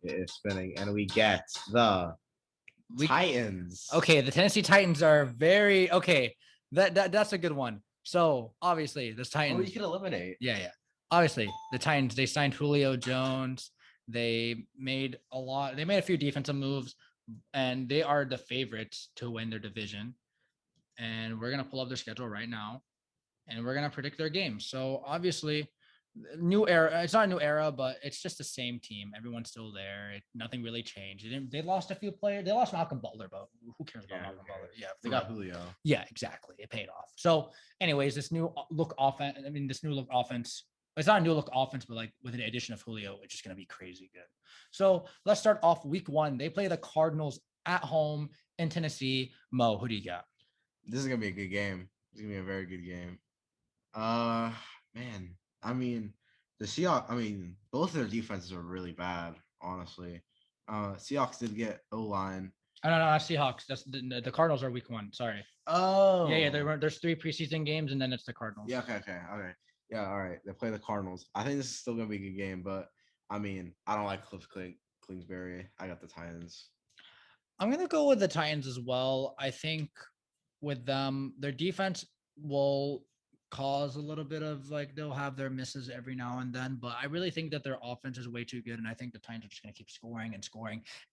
It is spinning, and we get the Titans. Okay, the Tennessee Titans are very okay. That's a good one. So obviously, this Titans. Oh, you can eliminate. Yeah. Obviously, the Titans, they signed Julio Jones. They made a few defensive moves, and they are the favorites to win their division. And we're gonna pull up their schedule right now, and we're gonna predict their games. So obviously, new era. It's not a new era, but it's just the same team. Everyone's still there. Nothing really changed. They lost a few players. They lost Malcolm Butler, but who cares about Malcolm Butler? Yeah, they got Julio. Yeah, exactly. It paid off. So, anyways, this new look offense. I mean, this new look offense. It's not a new look offense, but like with the addition of Julio, it's just gonna be crazy good. So let's start off week 1. They play the Cardinals at home in Tennessee. Mo, who do you got? This is gonna be a good game. It's gonna be a very good game. Man. I mean, the Seahawks, both of their defenses are really bad, honestly. Seahawks did get O-line. Oh, no, not Seahawks. That's the Cardinals are week 1. Sorry. Oh. Yeah. There's 3 preseason games, and then it's the Cardinals. Yeah, okay. Yeah, all right. They play the Cardinals. I think this is still going to be a good game, but, I don't like Cliff Kingsbury. I got the Titans. I'm going to go with the Titans as well. I think with them, their defense will cause a little bit of they'll have their misses every now and then, but I really think that their offense is way too good, and I think the Titans are just going to keep scoring,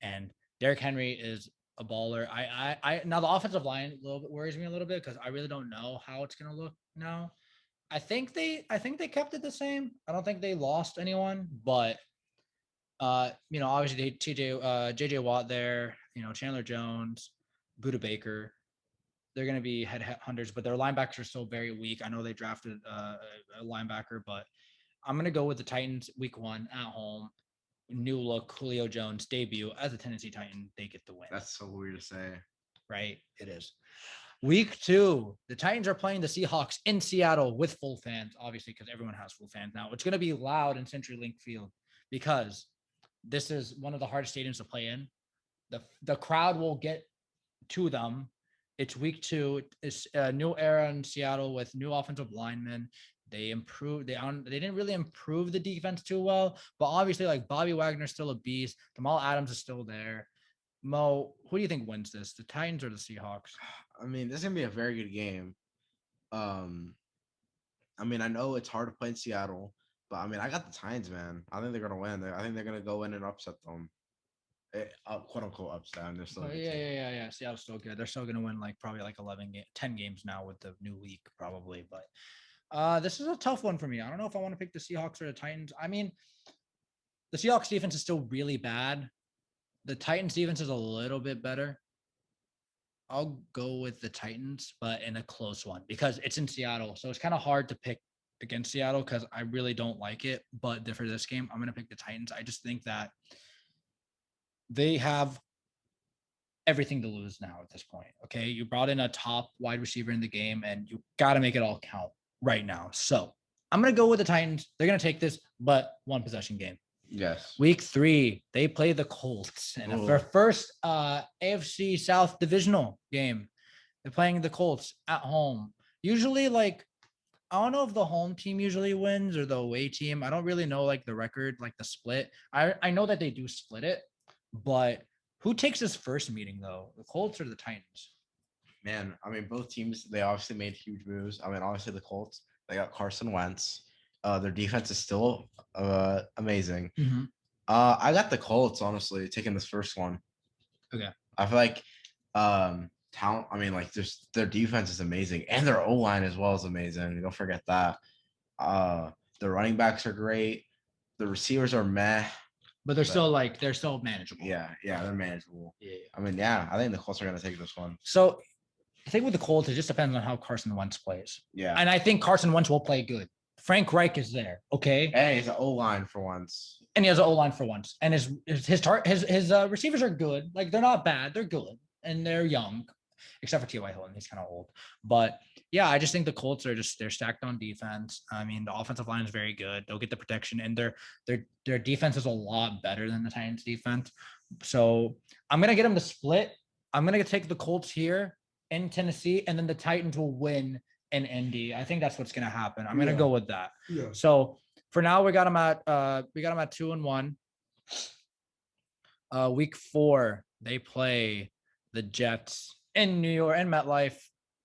and Derrick Henry is a baller. I now the offensive line a little bit worries me a little bit because I really don't know how it's going to look now. I think they kept it the same. I don't think they lost anyone, but obviously JJ Watt there, Chandler Jones, Buda Baker. They're going to be headhunters, but their linebackers are still very weak. I know they drafted a linebacker, but I'm going to go with the Titans week 1 at home. New look, Julio Jones debut as a Tennessee Titan. They get the win. That's so weird to say. Right? It is. Week 2, the Titans are playing the Seahawks in Seattle with full fans, obviously, because everyone has full fans now. It's going to be loud in CenturyLink Field because this is one of the hardest stadiums to play in. The crowd will get to them. It's week 2. It's a new era in Seattle with new offensive linemen. They improved. They didn't really improve the defense too well, but obviously, like Bobby Wagner's still a beast. Davantae Adams is still there. Mo, who do you think wins this? The Titans or the Seahawks? I mean, this is gonna be a very good game. I mean, I know it's hard to play in Seattle, but I mean, I got the Titans, man. I think they're gonna win. I think they're gonna go in and upset them. Quote unquote upset. They're still Yeah. Seattle's still good. They're still gonna win probably 10 games now with the new week, probably. But this is a tough one for me. I don't know if I want to pick the Seahawks or the Titans. I mean, the Seahawks defense is still really bad. The Titans defense is a little bit better. I'll go with the Titans, but in a close one because it's in Seattle. So it's kind of hard to pick against Seattle because I really don't like it. But for this game, I'm going to pick the Titans. I just think that they have everything to lose now at this point. Okay. You brought in a top wide receiver in the game and you got to make it all count right now. So I'm going to go with the Titans. They're going to take this, but one possession game. Yes. Week 3, they play the Colts in their first AFC South divisional game. They're playing the Colts at home. Usually, like, I don't know if the home team usually wins or the away team. I don't really know, like, the record, like the split. I know that they do split it, but who takes this first meeting, though? The Colts or the Titans? Man, I mean, both teams, they obviously made huge moves. I mean, obviously, the Colts, they got Carson Wentz. Their defense is still amazing. Mm-hmm. I got the Colts, honestly, taking this first one. Okay. I feel like talent. I mean, like, just their defense is amazing, and their O line as well is amazing. Don't forget that. The running backs are great. The receivers are meh, but they're still manageable. Yeah, they're manageable. Yeah. I mean, yeah, I think the Colts are gonna take this one. So I think with the Colts, it just depends on how Carson Wentz plays. Yeah, and I think Carson Wentz will play good. Frank Reich is there, okay? And he's an O-line for once. And he has an O-line for once. And his receivers are good. Like, they're not bad. They're good. And they're young, except for T.Y. Hilton. He's kind of old. But, yeah, I just think the Colts they're stacked on defense. I mean, the offensive line is very good. They'll get the protection. And their defense is a lot better than the Titans' defense. So I'm going to get them to split. I'm going to take the Colts here in Tennessee, and then the Titans will win in Indy. I think that's what's going to happen. I'm going to go with that. Yeah. So for now, we got them at 2-1. Week 4, they play the Jets in New York and MetLife.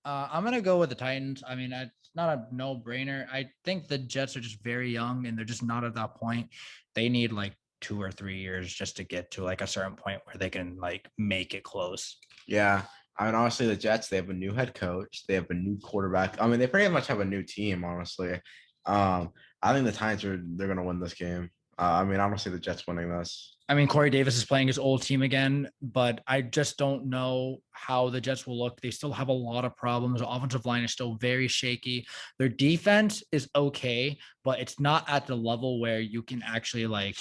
I'm going to go with the Titans. I mean, it's not a no-brainer. I think the Jets are just very young and they're just not at that point. They need like 2 or 3 years just to get to like a certain point where they can like make it close. Yeah. I mean, honestly, the Jets, they have a new head coach. They have a new quarterback. I mean, they pretty much have a new team, honestly. I think the Titans they're going to win this game. I mean, I don't see the Jets winning this. I mean, Corey Davis is playing his old team again, but I just don't know how the Jets will look. They still have a lot of problems. The offensive line is still very shaky. Their defense is okay, but it's not at the level where you can actually like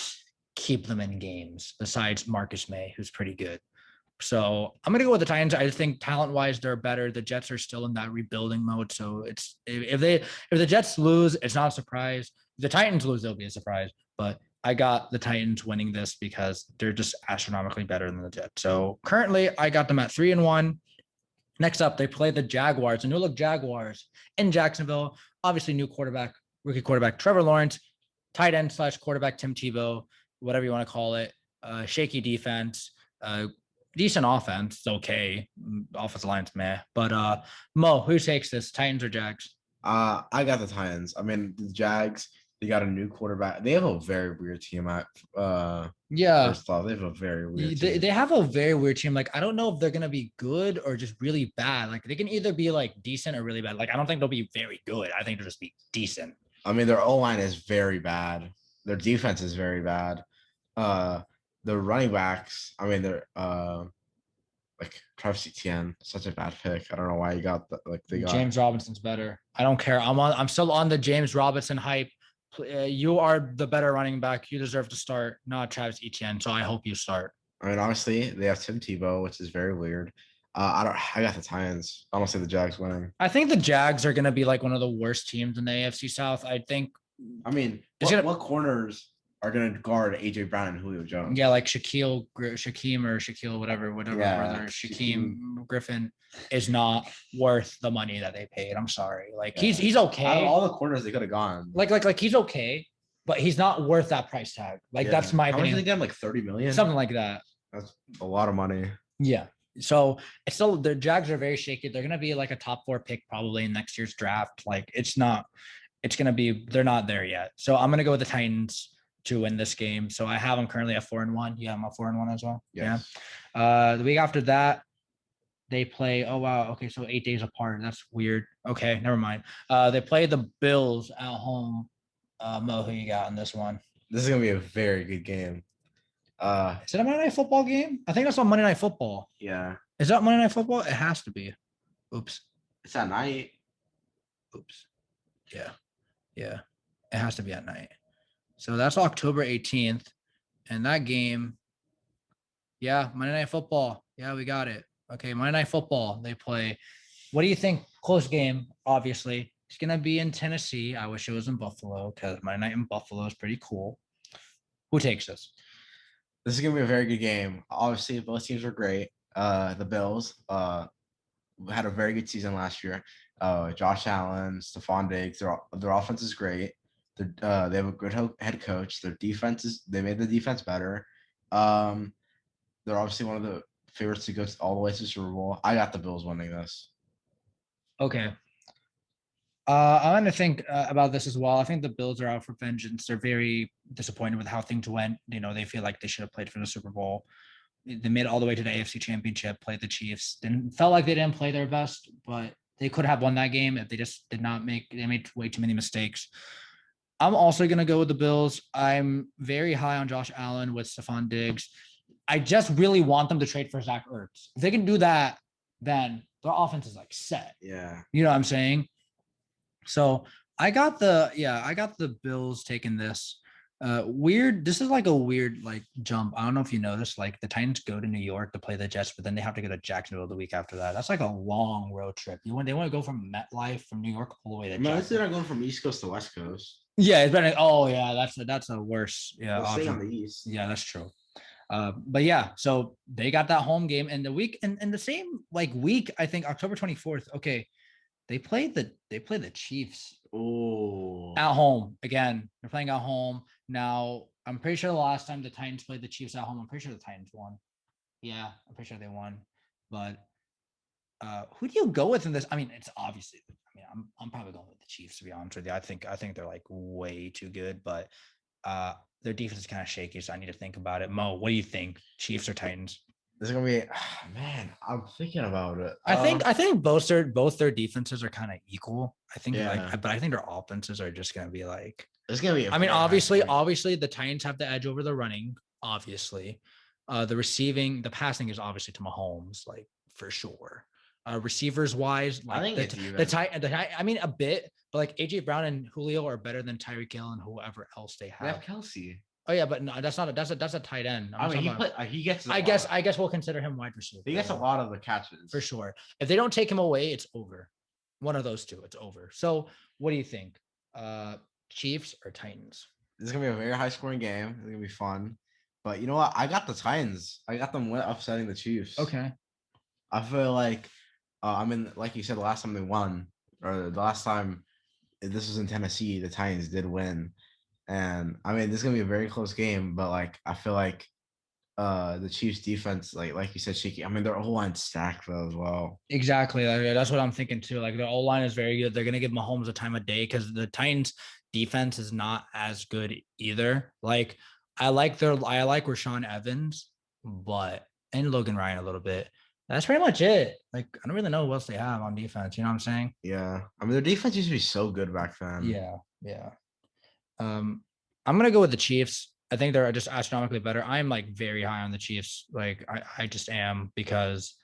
keep them in games besides Marcus May, who's pretty good. So I'm going to go with the Titans. I think talent-wise, they're better. The Jets are still in that rebuilding mode. So it's if the Jets lose, it's not a surprise. If the Titans lose, they'll be a surprise. But I got the Titans winning this because they're just astronomically better than the Jets. So currently, I got them at 3-1. Next up, they play the Jaguars, the new-look Jaguars in Jacksonville. Obviously, rookie quarterback Trevor Lawrence, tight end / quarterback Tim Tebow, whatever you want to call it. Shaky defense. Decent offense. It's okay. Offensive line's meh. But Mo, who takes this? Titans or Jags? I got the Titans. I mean, the Jags, they got a new quarterback. They have a very weird team at first off. They have a very weird team. They have a very weird team. Like, I don't know if they're gonna be good or just really bad. Like, they can either be like decent or really bad. Like, I don't think they'll be very good. I think they'll just be decent. I mean, their O-line is very bad. Their defense is very bad. The running backs, I mean, they're like Travis Etienne, such a bad pick. I don't know why you got James Robinson's better. I don't care. I'm still on the James Robinson hype. You are the better running back. You deserve to start, not Travis Etienne. So I hope you start. I mean, honestly, they have Tim Tebow, which is very weird. I got the Titans. I don't see the Jags winning. I think the Jags are going to be like one of the worst teams in the AFC South. I think. I mean, what corners are going to guard AJ Brown and Julio Jones? Yeah, like Shaquille, whatever, brother, Shaquem Griffin is not worth the money that they paid. I'm sorry. Like he's okay. Out of all the corners they could have gone. Like he's okay, but he's not worth that price tag. Like that's my opinion. How much did they get him? Like 30 million? Something like that. That's a lot of money. Yeah. So it's still the Jags are very shaky. They're gonna be like a top 4 pick probably in next year's draft. Like they're not there yet. So I'm gonna go with the Titans to win this game. So I have them currently at 4-1. Yeah, I'm at 4-1 as well. Yes. Yeah. The week after that, they play. Oh wow. Okay, so 8 days apart. That's weird. Okay, never mind. They play the Bills at home. Mo, who you got in this one? This is gonna be a very good game. Is it a Monday Night Football game? I think that's on Monday Night Football. Yeah. Is that Monday Night Football? It has to be. Oops. It's at night. Oops. Yeah. Yeah. It has to be at night. So that's October 18th. And that game, yeah, Monday Night Football. Yeah, we got it. Okay, Monday Night Football. They play. What do you think? Close game, obviously. It's going to be in Tennessee. I wish it was in Buffalo because Monday Night in Buffalo is pretty cool. Who takes this? This is going to be a very good game. Obviously, both teams are great. The Bills had a very good season last year. Josh Allen, Stephon Diggs, their offense is great. They have a good head coach. Their defense they made the defense better. They're obviously one of the favorites to go all the way to the Super Bowl. I got the Bills winning this. Okay. I'm going to think about this as well. I think the Bills are out for vengeance. They're very disappointed with how things went. You know, they feel like they should have played for the Super Bowl. They made it all the way to the AFC Championship, played the Chiefs. Felt like they didn't play their best, but they could have won that game if they just did not they made way too many mistakes. I'm also going to go with the Bills. I'm very high on Josh Allen with Stephon Diggs. I just really want them to trade for Zach Ertz. If they can do that, then their offense is like set. Yeah. You know what I'm saying? So I got the Bills taking this. Weird. This is like a weird like jump. I don't know if you noticed. Like the Titans go to New York to play the Jets, but then they have to go to Jacksonville the week after that. That's like a long road trip. They want to go from MetLife from New York all the way to. No, they're not going from East Coast to West Coast. Yeah, it's been. Oh yeah, that's a worse. Yeah, stay on the East. Yeah, that's true. But yeah, so they got that home game and the week and the same like week. I think October 24th. Okay. They play the Chiefs at home again. They're playing at home now. I'm pretty sure the last time the Titans played the Chiefs at home, I'm pretty sure the Titans won. Yeah, I'm pretty sure they won. But who do you go with in this? I mean, it's obviously. I mean, I'm probably going with the Chiefs to be honest with you. I think they're like way too good, but their defense is kind of shaky, so I need to think about it. Mo, what do you think? Chiefs or Titans? This is gonna be, man. I'm thinking about it. I think both their defenses are kind of equal. I think but I think their offenses are just gonna be like. It's gonna be. I mean, obviously, the Titans have the edge over the running. Obviously, the passing is obviously to Mahomes, like for sure. Receivers wise, like I think I mean a bit, but like AJ Brown and Julio are better than Tyreek Hill and whoever else they have. They have Kelsey. Oh yeah, but no, that's a tight end. He gets. I guess we'll consider him wide receiver. He gets a lot of the catches for sure. If they don't take him away, it's over. One of those two, it's over. So, what do you think? Chiefs or Titans? This is gonna be a very high scoring game. It's gonna be fun. But you know what? I got the Titans. I got them upsetting the Chiefs. Okay. I feel like, like you said, the last time they won, or the last time this was in Tennessee, the Titans did win. And I mean, this is gonna be a very close game, but like I feel like the Chiefs defense, like you said, shaky. I mean, their O-line stacked though as well. Exactly. That's what I'm thinking too. Like their O-line is very good. They're gonna give Mahomes a time of day because the Titans defense is not as good either. Like I like Rashaan Evans, and Logan Ryan a little bit. That's pretty much it. Like I don't really know what else they have on defense. You know what I'm saying? Yeah. I mean, their defense used to be so good back then. Yeah. Yeah. I'm gonna go with the Chiefs. I think they're just astronomically better. I'm like very high on the Chiefs. Like I just am because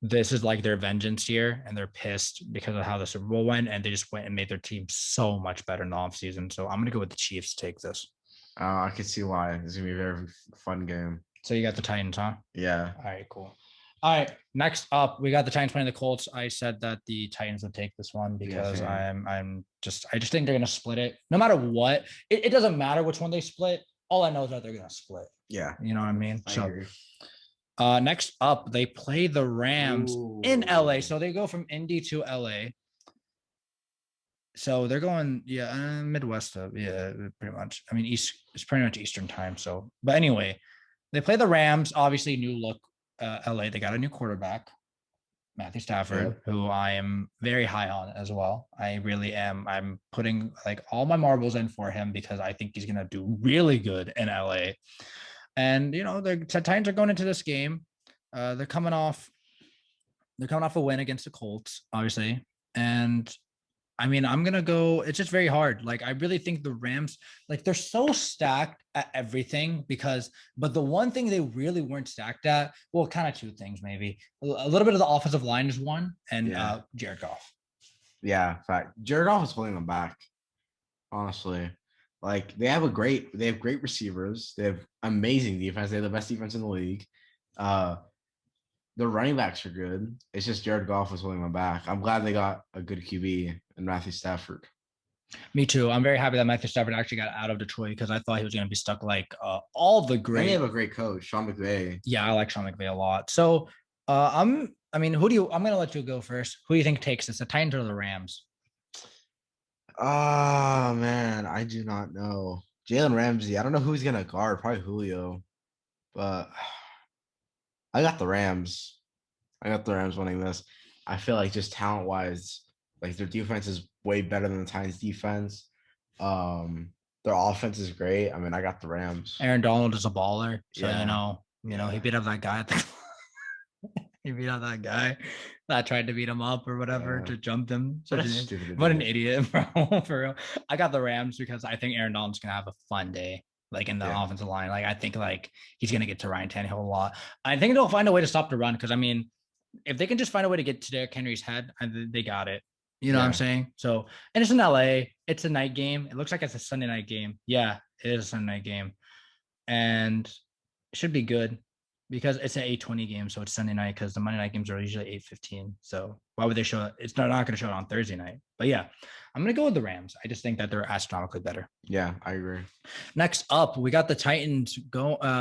this is like their vengeance year and they're pissed because of how the Super Bowl went and they just went and made their team so much better in the offseason. So I'm gonna go with the Chiefs to take this. I can see why. It's gonna be a very fun game. So you got the Titans, huh? Yeah. All right, cool. All right. Next up, we got the Titans playing the Colts. I said that the Titans would take this one because I just think they're gonna split it. No matter what, it doesn't matter which one they split. All I know is that they're gonna split. Yeah. You know what I mean? I agree. Next up, they play the Rams in LA. So they go from Indy to LA. So they're going, Midwest, pretty much. I mean, it's pretty much Eastern time. So, but anyway, they play the Rams. Obviously, new look, LA. They got a new quarterback, Matthew Stafford, who I am very high on as well. I really am. I'm putting like all my marbles in for him because I think he's gonna do really good in LA. And the Titans are going into this game. They're coming off a win against the Colts, obviously, and I mean, I'm going to go. It's just very hard. Like, I really think the Rams, like, they're so stacked at everything but the one thing they really weren't stacked at, well, kind of two things, maybe. A little bit of the offensive line is one, and Jared Goff. Yeah, in fact. Jared Goff is pulling them back, honestly. Like, they have great receivers. They have amazing defense. They have the best defense in the league. The running backs are good. It's just Jared Goff was holding them back. I'm glad they got a good QB in Matthew Stafford. Me too. I'm very happy that Matthew Stafford actually got out of Detroit because I thought he was going to be stuck like all the great. And they have a great coach, Sean McVay. Yeah, I like Sean McVay a lot. So I'm going to let you go first. Who do you think takes this, the Titans or the Rams? Oh, man, I do not know. Jalen Ramsey. I don't know who he's going to guard. Probably Julio. But I got the Rams. I got the Rams winning this. I feel like just talent-wise, like their defense is way better than the Titans' defense. Their offense is great. I mean, I got the Rams. Aaron Donald is a baller, so he beat up that guy. He beat up that guy that tried to beat him up or whatever to jump him. What an idiot, bro! For real. I got the Rams because I think Aaron Donald's gonna have a fun day. Like in the offensive line. Like I think like he's gonna get to Ryan Tannehill a lot. I think they'll find a way to stop the run because I mean, if they can just find a way to get to Derrick Henry's head, they got it. You know what I'm saying? So, and it's in LA. It's a night game. It looks like it's a Sunday night game. Yeah, it is a Sunday night game, and it should be good because it's an 8:20 game, so it's Sunday night because the Monday night games are usually 8:15. So why would they show it? It's not going to show it on Thursday night. But yeah, I'm going to go with the Rams. I just think that they're astronomically better. Yeah, I agree. Next up, we got the Titans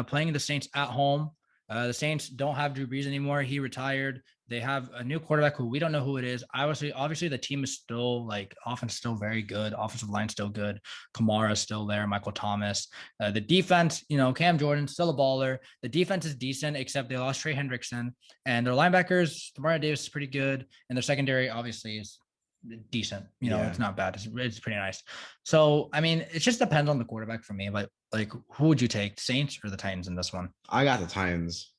playing the Saints at home. The Saints don't have Drew Brees anymore. He retired. They have a new quarterback who we don't know who it is. Obviously, the team is still like offense still very good. Offensive line still good. Kamara is still there. Michael Thomas. The defense, Cam Jordan still a baller. The defense is decent, except they lost Trey Hendrickson. And their linebackers, Demario Davis is pretty good. And their secondary obviously is decent. It's not bad. It's pretty nice. So, I mean, it just depends on the quarterback for me. But like, who would you take, Saints or the Titans in this one? I got the Titans.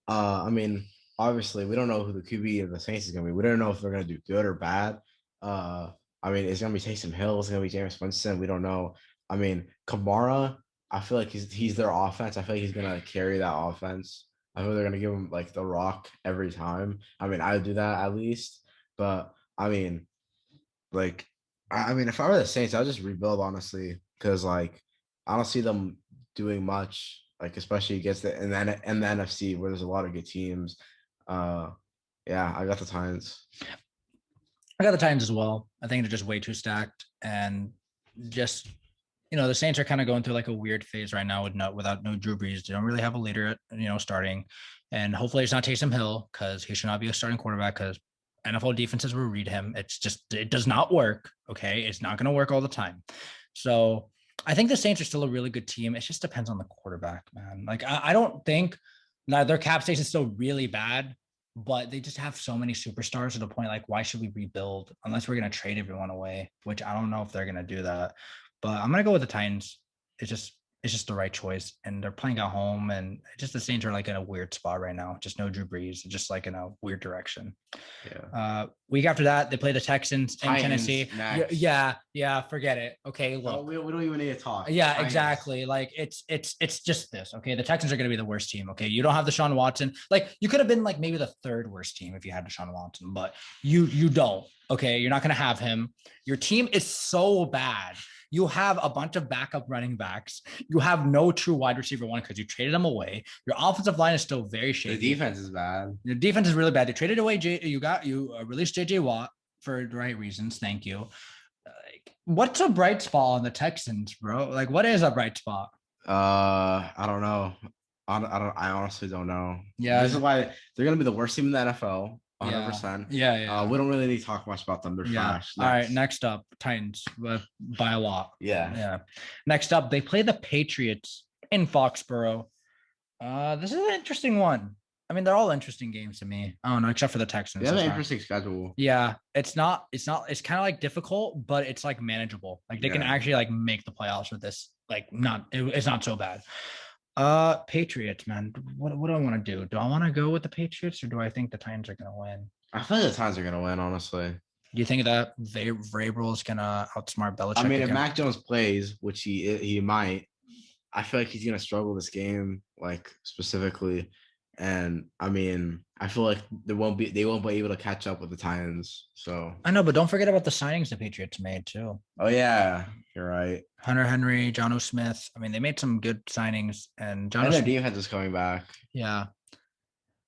I mean, obviously, we don't know who the QB of the Saints is going to be. We don't know if they're going to do good or bad. I mean, it's going to be Taysom Hill. It's going to be Jameis Winston. We don't know. I mean, Kamara, I feel like he's their offense. I feel like he's going to carry that offense. I feel they're going to give him, like, the rock every time. I mean, I would do that at least. But, I mean, like, if I were the Saints, I'd just rebuild, honestly, because, like, I don't see them doing much, like, especially against the NFC where there's a lot of good teams. I got the Titans. I got the Titans as well. I think they're just way too stacked, and just the Saints are kind of going through like a weird phase right now without no Drew Brees. They don't really have a leader, starting, and hopefully it's not Taysom Hill because he should not be a starting quarterback because NFL defenses will read him. It does not work. Okay, it's not going to work all the time. So I think the Saints are still a really good team. It just depends on the quarterback, man. Like I don't think their cap space is still really bad, but they just have so many superstars to the point like, why should we rebuild unless we're going to trade everyone away, which I don't know if they're going to do that. But I'm going to go with the Titans. It's just the right choice, and they're playing at home, and just the Saints are like in a weird spot right now. Just no Drew Brees, just like in a weird direction. Yeah. Week after that, they play the Texans in Tennessee. Next. Yeah. Forget it. Okay, look, we don't even need to talk. Yeah, Titans. Exactly. Like it's just this. Okay, the Texans are going to be the worst team. Okay, you don't have Deshaun Watson. Like you could have been like maybe the third worst team if you had Deshaun Watson, but you don't. Okay, you're not going to have him. Your team is so bad You have a bunch of backup running backs. You have no true wide receiver one because you traded them away. Your offensive line is still very shaky. The defense is bad. Your defense is really bad. You traded away you released JJ Watt for the right reasons. Thank you. Like, what's a bright spot on the Texans, bro? Like, what is a bright spot? I don't know. I honestly don't know. Yeah. This is why they're gonna be the worst team in the NFL. 100%. Yeah. We don't really need to talk much about them. They're trash. All right. Next up, Titans by a lot. Yeah. Next up, they play the Patriots in Foxborough. This is an interesting one. I mean, they're all interesting games to me. I don't know, except for the Texans. They have an interesting schedule. Yeah, it's kind of like difficult, but it's like manageable. Like they can actually like make the playoffs with this. Like it's not so bad. Patriots, man. What do I want to do? Do I want to go with the Patriots or do I think the Titans are going to win? I feel like the Titans are going to win, honestly. Do you think that Vrabel is going to outsmart Belichick? I mean, if Mac Jones plays, which he might, I feel like he's going to struggle this game, like specifically. And I mean, I feel like they won't be able to catch up with the Titans. So I know, but don't forget about the signings the Patriots made too. Oh yeah, you're right. Hunter Henry, Jonnu Smith. I mean, they made some good signings, and their defense is coming back. Yeah.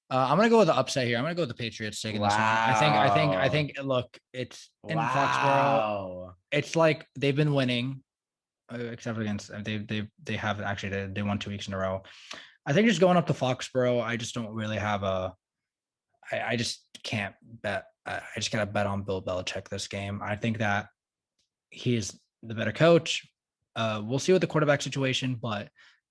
I'm gonna go with the upset here. I'm gonna go with the Patriots taking this one. I think. Look, it's in Foxborough. It's like they've been winning, except against they have actually they won 2 weeks in a row. I think just going up to Foxborough, I just don't really have I just can't bet. I just gotta bet on Bill Belichick this game. I think that he's the better coach. We'll see with the quarterback situation, but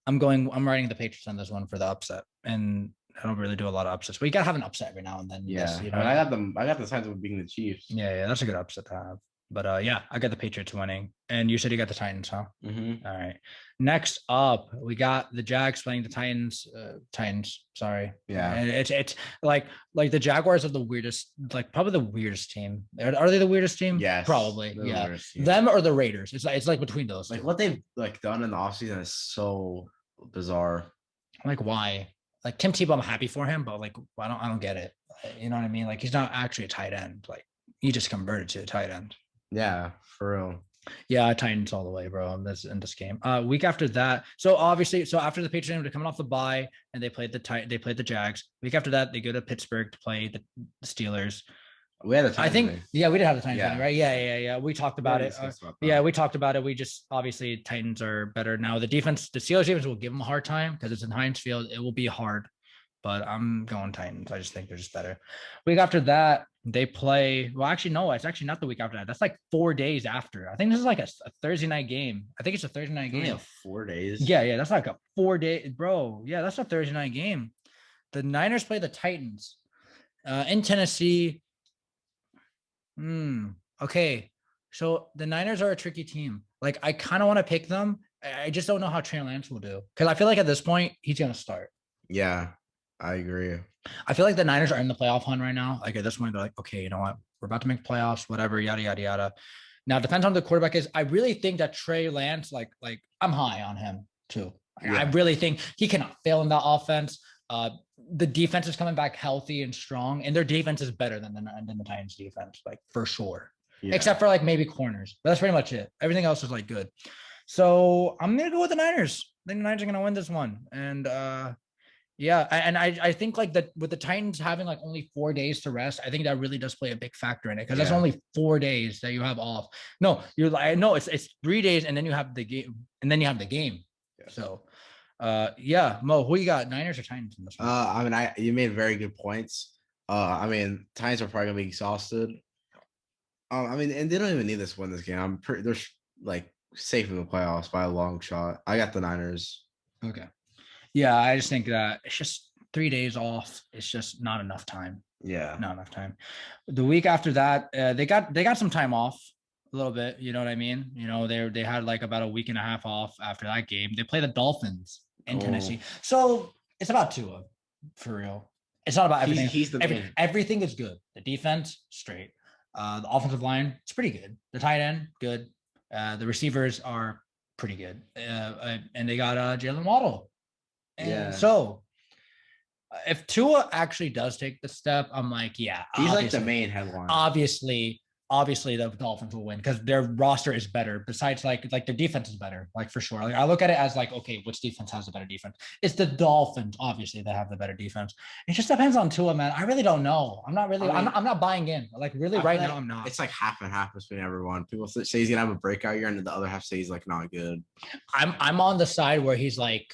I'm riding the Patriots on this one for the upset. And I don't really do a lot of upsets, but you gotta have an upset every now and then. Yeah, I mean, I got the signs of being the Chiefs. Yeah, that's a good upset to have. But I got the Patriots winning, and you said you got the Titans, huh? Mm-hmm. All right. Next up, we got the Jags playing the Titans. Sorry. Yeah. And it's like the Jaguars are the weirdest, like probably the weirdest team. Are they the weirdest team? Yes. Probably. Yeah. Them or the Raiders. It's like between those. Like what they've like done in the offseason is so bizarre. Like why? Like Tim Tebow, I'm happy for him, but like I don't get it. You know what I mean? Like he's not actually a tight end. Like he just converted to a tight end. Yeah, for real. Yeah, Titans all the way, bro. In this game. Week after that, so obviously, after the Patriots are coming off the bye and they played the Jags. Week after that, they go to Pittsburgh to play the Steelers. We had the Titans. I think, we did have the Titans, right? Yeah. We talked about it. We talked about it. We just obviously Titans are better now. The Steelers defense will give them a hard time because it's in Heinz Field. It will be hard, but I'm going Titans. I just think they're just better. Week after that, they play. Well, actually, no, it's actually not the week after that. That's like 4 days after. I think this is like a Thursday night game. I think it's a Thursday night game. 4 days. Yeah. That's like a 4 day, bro. Yeah, that's a Thursday night game. The Niners play the Titans in Tennessee. Okay. So the Niners are a tricky team. Like I kind of want to pick them. I just don't know how Trey Lance will do because I feel like at this point he's gonna start. Yeah, I agree. I feel like the Niners are in the playoff hunt right now. Like at this point, they're like, okay, you know what? We're about to make playoffs, whatever, yada, yada, yada. Now, it depends on who the quarterback is. I really think that Trey Lance, like I'm high on him too. Yeah. I really think he cannot fail in that offense. The defense is coming back healthy and strong, and their defense is better than the Titans defense, like for sure. Yeah. Except for like maybe corners. But that's pretty much it. Everything else is like good. So I'm going to go with the Niners. I think the Niners are going to win this one. And yeah, and I think like that with the Titans having like only 4 days to rest, I think that really does play a big factor in it because that's only 4 days that you have off. No, you're like, no, it's 3 days and then you have the game Yeah. So, Mo, who you got? Niners or Titans in this one? I mean, you made very good points. I mean, Titans are probably gonna be exhausted. I mean, and they don't even need this win this game. They're like safe in the playoffs by a long shot. I got the Niners. Okay. Yeah, I just think that it's just 3 days off. It's just not enough time. Yeah, not enough time. The week after that, they got some time off a little bit. You know what I mean? You know, they had like about a week and a half off after that game. They play the Dolphins in Tennessee, so it's about Tua for real. It's not about everything. He's the everything is good. The defense straight. The offensive line, it's pretty good. The tight end, good. The receivers are pretty good. And they got Jalen Waddle. And so if Tua actually does take the step, I'm like, yeah. He's like the main headline. Obviously, obviously the Dolphins will win because their roster is better. Besides, like their defense is better, like for sure. Like I look at it as like, okay, which defense has a better defense? It's the Dolphins, obviously, that have the better defense. It just depends on Tua, man. I really don't know. I'm not really. I'm not buying in. Like really, right now, I'm not. It's like half and half between everyone. People say he's gonna have a breakout year, and the other half say he's like not good. I'm on the side where he's like,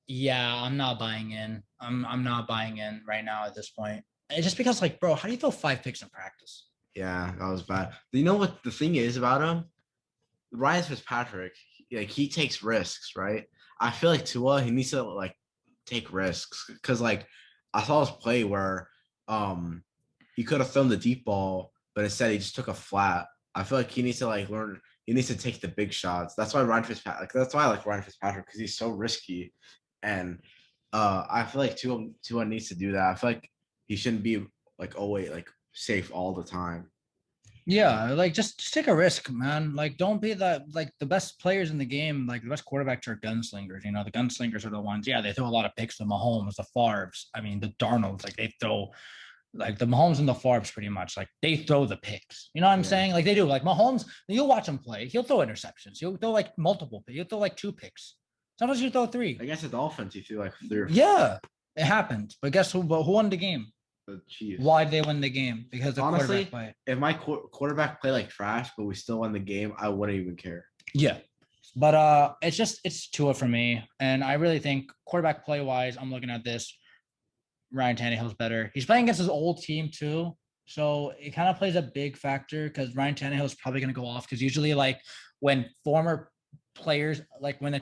yeah, I'm not buying in. I'm not buying in right now at this point. It's just because, like, bro, how do you throw 5 picks in practice? Yeah, that was bad. You know what the thing is about him? Ryan Fitzpatrick, like he takes risks, right? I feel like Tua, he needs to like take risks because like I saw this play where he could have thrown the deep ball, but instead he just took a flat. I feel like he needs to like learn. He needs to take the big shots. That's why Ryan Fitzpatrick. Like, that's why I like Ryan Fitzpatrick because he's so risky, and I feel like Tua needs to do that. I feel like he shouldn't be like always like safe all the time. Yeah, like just take a risk, man. Like don't be that like the best players in the game, like the best quarterbacks are gunslingers. You know, the gunslingers are the ones, yeah, they throw a lot of picks, the Mahomes, the Favres, I mean the Darnolds, like they throw like the Mahomes and the Favres pretty much, like they throw the picks. You know what I'm saying? Like they do. Like Mahomes, you'll watch him play, he'll throw interceptions, he'll throw like multiple, he'll throw like 2 picks. Sometimes you throw 3. Against the Dolphins, he threw like 3 or 4. Yeah, it happened. But guess who won the game? The Chiefs. Why'd they win the game? Because the honestly, quarterback play. If my quarterback played like trash, but we still won the game, I wouldn't even care. Yeah. But it's Tua for me. And I really think quarterback play wise, I'm looking at this. Ryan Tannehill's better. He's playing against his old team too. So it kind of plays a big factor because Ryan Tannehill is probably going to go off because usually like when former players, like when a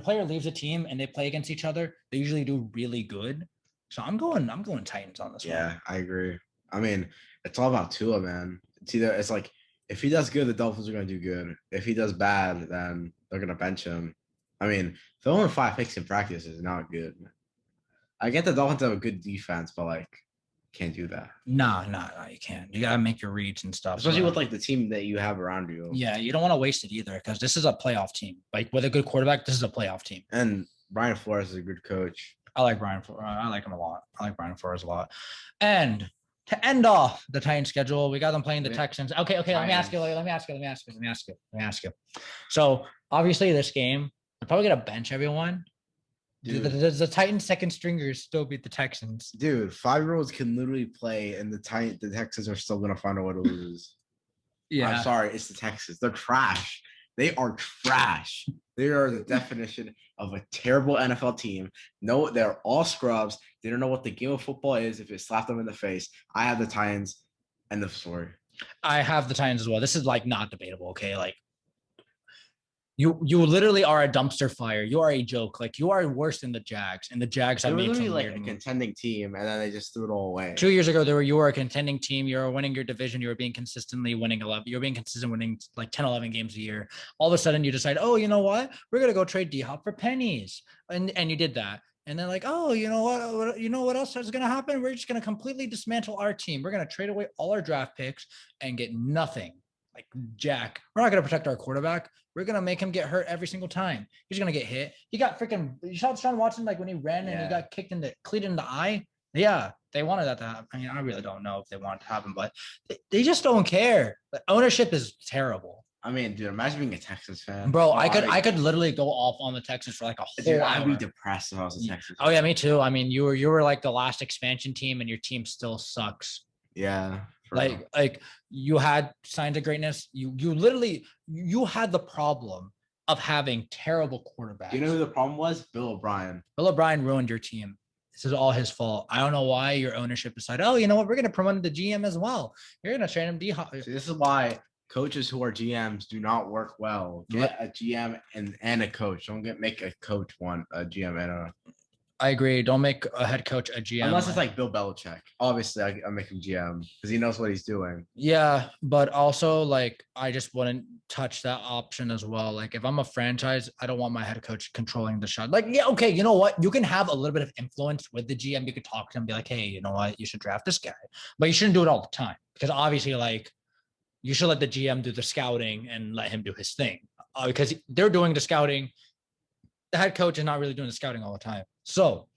player leaves a team and they play against each other, they usually do really good. So I'm going Titans on this one. Yeah, I agree. I mean, it's all about Tua, man. It's like if he does good, the Dolphins are going to do good. If he does bad, then they're going to bench him. I mean, throwing 5 picks in practice is not good. I get the Dolphins have a good defense, but like, can't do that. No, you can't. You gotta make your reads and stuff. Especially with like the team that you have around you. Yeah, you don't want to waste it either because this is a playoff team. Like with a good quarterback, this is a playoff team. And Brian Flores is a good coach. I like Brian. I like him a lot. I like Brian Flores a lot. And to end off the Titans schedule, we got them playing the Texans. Okay. Let me ask you. So obviously, this game they're probably gonna bench everyone. Does the Titans second stringers still beat the Texans? Dude, 5-year-olds can literally play, and the Texans are still gonna find a way to lose. Yeah, I'm sorry, it's the Texans. They're trash. They are trash. They are the definition of a terrible NFL team. No, they're all scrubs. They don't know what the game of football is if it slapped them in the face. I have the Titans. End of story. I have the Titans as well. This is like not debatable. Okay, like you literally are a dumpster fire. You are a joke. Like you are worse than the Jags, and the Jags have made some like a contending team, and then they just threw it all away. 2 years ago, you were a contending team. You were winning your division. You were being consistently winning 11. You were being consistent winning like 10, 11 games a year. All of a sudden, you decide, oh, you know what? We're gonna go trade D-Hop for pennies, and you did that. And then like, oh, you know what? You know what else is gonna happen? We're just gonna completely dismantle our team. We're gonna trade away all our draft picks and get nothing. Like Jack, we're not going to protect our quarterback. We're going to make him get hurt every single time. He's going to get hit. He got freaking, you saw Sean Watson, like when he ran and he got kicked in the cleat in the eye. Yeah, they wanted that to happen. I mean, I really don't know if they want it to happen, but they just don't care. The ownership is terrible. I mean, dude, imagine being a Texans fan. Bro, I could literally go off on the Texans for like a whole hour. I'd be depressed if I was a Texans fan. Oh yeah, me too. I mean, you were like the last expansion team and your team still sucks. Yeah. Like you had signs of greatness. You literally had the problem of having terrible quarterbacks. You know who the problem was? Bill O'Brien. Bill O'Brien ruined your team. This is all his fault. I don't know why your ownership decided, oh, you know what? We're going to promote the GM as well. You're going to train him D-Hop. See, this is why coaches who are GMs do not work well. Get a GM and a coach. Don't make a coach a GM and a. I agree. Don't make a head coach a GM. Unless it's like Bill Belichick. Obviously, I make him GM because he knows what he's doing. Yeah, but also, like, I just wouldn't touch that option as well. Like, if I'm a franchise, I don't want my head coach controlling the shot. Like, yeah, okay, you know what? You can have a little bit of influence with the GM. You could talk to him and be like, hey, you know what? You should draft this guy. But you shouldn't do it all the time because obviously, like, you should let the GM do the scouting and let him do his thing because they're doing the scouting. The head coach is not really doing the scouting all the time. So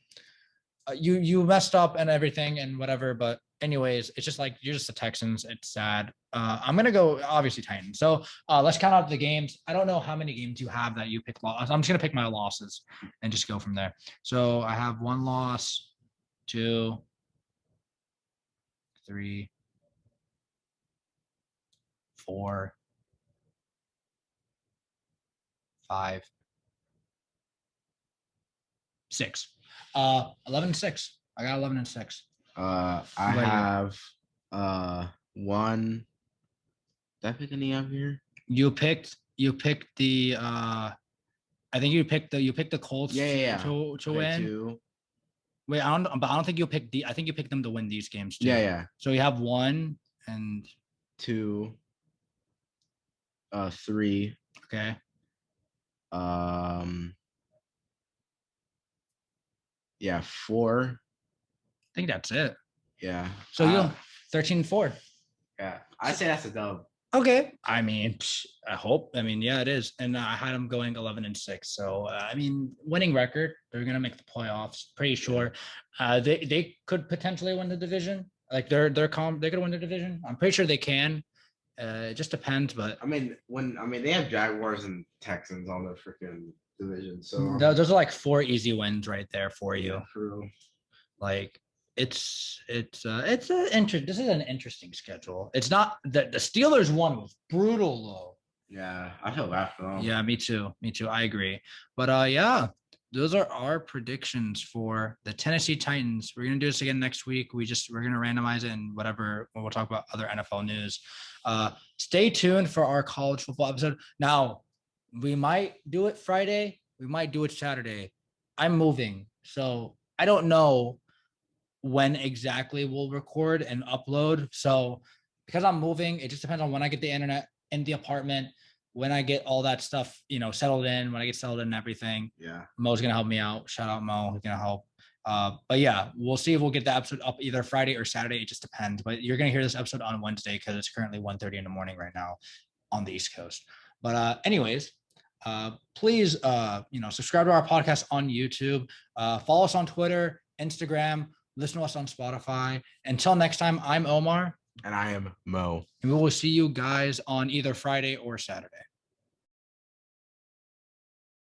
you messed up and everything and whatever, but anyways, it's just like you're just the Texans. It's sad. I'm gonna go obviously Titans. So let's count out the games. I don't know how many games you have that you pick loss. I'm just gonna pick my losses and just go from there. So I have 1 loss, 2, 3, 4, 5, 6. 11-6. I got 11-6. I about you? have 1. Did I pick any up here? You picked the I think you picked the Colts Yeah. to Okay, win. 2. Wait, I don't think you picked I think you picked them to win these games too. Yeah. So you have 1 and 2. 3. okay. Yeah, 4. I think that's it. Yeah. So you 13-4. Yeah, I say that's a dub. Okay. I mean, I hope. I mean, yeah, it is. And I had them going 11-6. So I mean, winning record. They're gonna make the playoffs. Pretty sure. They could potentially win the division. Like they could win the division. I'm pretty sure they can. It just depends, but I mean, they have Jaguars and Texans on their freaking division, so those are like 4 easy wins right there for you. Yeah, true. Like this is an interesting schedule. It's not that the Steelers one was brutal though. Yeah, I feel bad for them. Yeah, me too. I agree. But yeah, those are our predictions for the Tennessee Titans. We're gonna do this again next week. We're gonna randomize it and whatever. We'll talk about other NFL news. Stay tuned for our college football episode. Now, we might do it Friday. We might do it Saturday. I'm moving, so I don't know when exactly we'll record and upload. So because I'm moving, it just depends on when I get the internet in the apartment, when I get all that stuff, settled in, when I get settled in and everything. Yeah. Mo's going to help me out. Shout out Mo. He's going to help. But yeah, we'll see if we'll get the episode up either Friday or Saturday. It just depends. But you're going to hear this episode on Wednesday because it's currently 1:30 in the morning right now on the East Coast. But anyways, please, subscribe to our podcast on YouTube. Follow us on Twitter, Instagram. Listen to us on Spotify. Until next time, I'm Omar. And I am Mo. And we will see you guys on either Friday or Saturday.